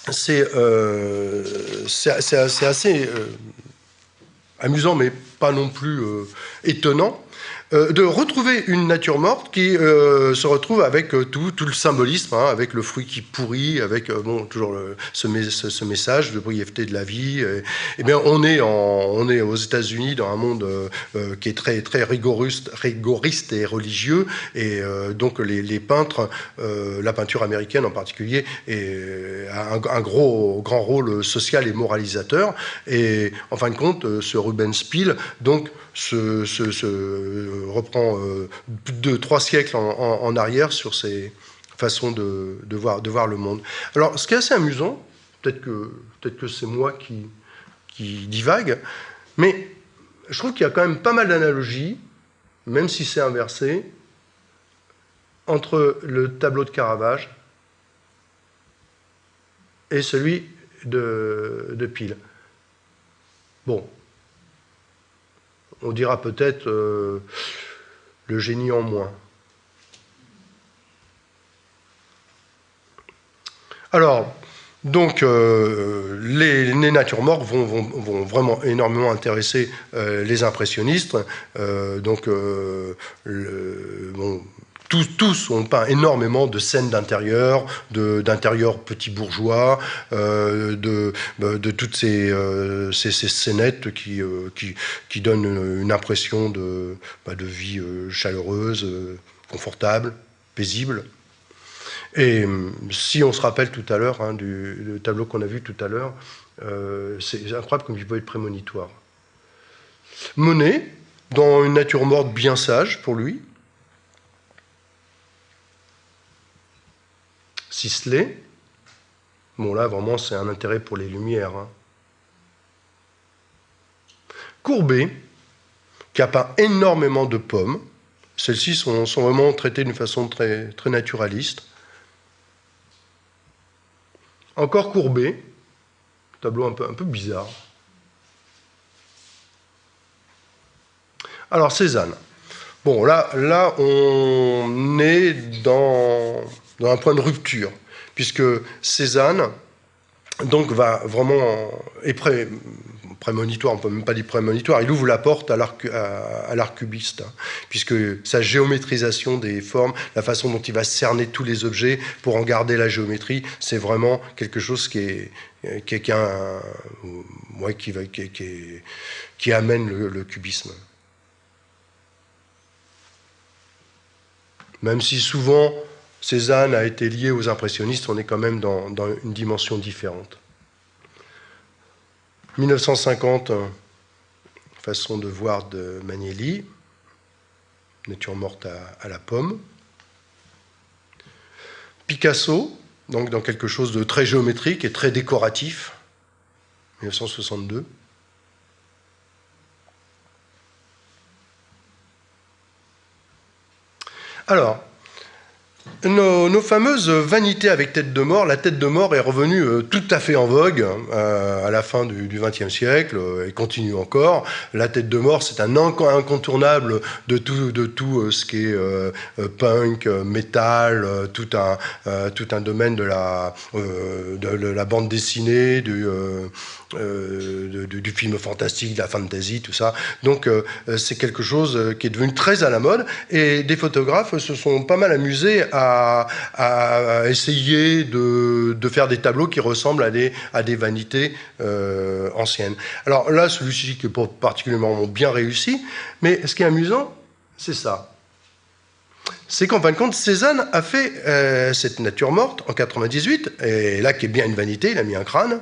c'est assez amusant, mais pas non plus étonnant, de retrouver une nature morte qui se retrouve avec tout le symbolisme, avec le fruit qui pourrit, avec toujours ce message de brièveté de la vie. Eh bien, on est aux États-Unis dans un monde qui est très très rigoriste et religieux, et donc les peintres, la peinture américaine en particulier, a un grand rôle social et moralisateur. Et en fin de compte, ce Rubens Spiel donc reprend plus de 3 siècles en arrière sur ces façons de voir le monde. Alors, ce qui est assez amusant, peut-être que c'est moi qui divague, mais je trouve qu'il y a quand même pas mal d'analogies, même si c'est inversé, entre le tableau de Caravage et celui de Peale. Bon, on dira peut-être le génie en moins. Alors, donc, les natures mortes vont vraiment énormément intéresser les impressionnistes. tous ont peint énormément de scènes d'intérieur, d'intérieur petits bourgeois, de toutes ces scénettes qui donnent une impression de vie chaleureuse, confortable, paisible. Et si on se rappelle tout à l'heure du tableau qu'on a vu tout à l'heure, c'est incroyable comme il peut être prémonitoire. Monet, dans une nature morte bien sage pour lui. Sisley, bon là vraiment c'est un intérêt pour les lumières. Courbet, qui a peint énormément de pommes. Celles-ci sont vraiment traitées d'une façon très, très naturaliste. Encore Courbet, tableau un peu bizarre. Alors Cézanne. Bon, là on est dans un point de rupture, puisque Cézanne donc va vraiment prémonitoire, on ne peut même pas dire prémonitoire, il ouvre la porte à l'art cubiste, puisque sa géométrisation des formes, la façon dont il va cerner tous les objets pour en garder la géométrie, c'est vraiment quelque chose qui amène le cubisme. Même si souvent Cézanne a été lié aux impressionnistes, on est quand même dans une dimension différente. 1950, façon de voir de Magnelli, nature morte à la pomme. Picasso, donc dans quelque chose de très géométrique et très décoratif, 1962. Alors, nos fameuses vanités avec tête de mort, la tête de mort est revenue tout à fait en vogue à la fin du XXe siècle et continue encore. La tête de mort, c'est un incontournable de tout ce qui est punk, métal, tout un domaine de la bande dessinée, du film fantastique, de la fantasy, tout ça. Donc c'est quelque chose qui est devenu très à la mode et des photographes se sont pas mal amusés à essayer de faire des tableaux qui ressemblent à des vanités anciennes. Alors là, celui-ci qui est pas particulièrement bien réussi, mais ce qui est amusant, c'est ça. C'est qu'en fin de compte, Cézanne a fait cette nature morte en 98, et là qui est bien une vanité, il a mis un crâne.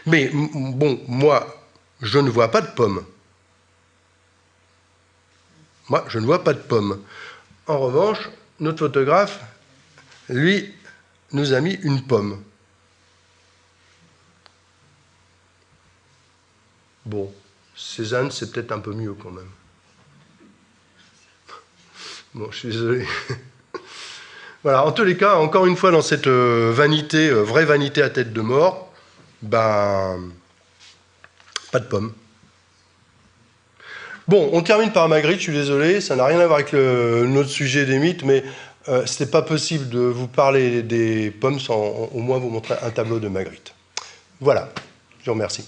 Mais bon, moi, je ne vois pas de pomme. Moi, je ne vois pas de pomme. En revanche, notre photographe, lui, nous a mis une pomme. Bon, Cézanne, c'est peut-être un peu mieux quand même. Bon, je suis désolé. Voilà, en tous les cas, encore une fois, dans cette vanité, vraie vanité à tête de mort, ben, pas de pomme. Bon, on termine par Magritte, je suis désolé, ça n'a rien à voir avec notre sujet des mythes, mais c'était pas possible de vous parler des pommes sans au moins vous montrer un tableau de Magritte. Voilà, je vous remercie.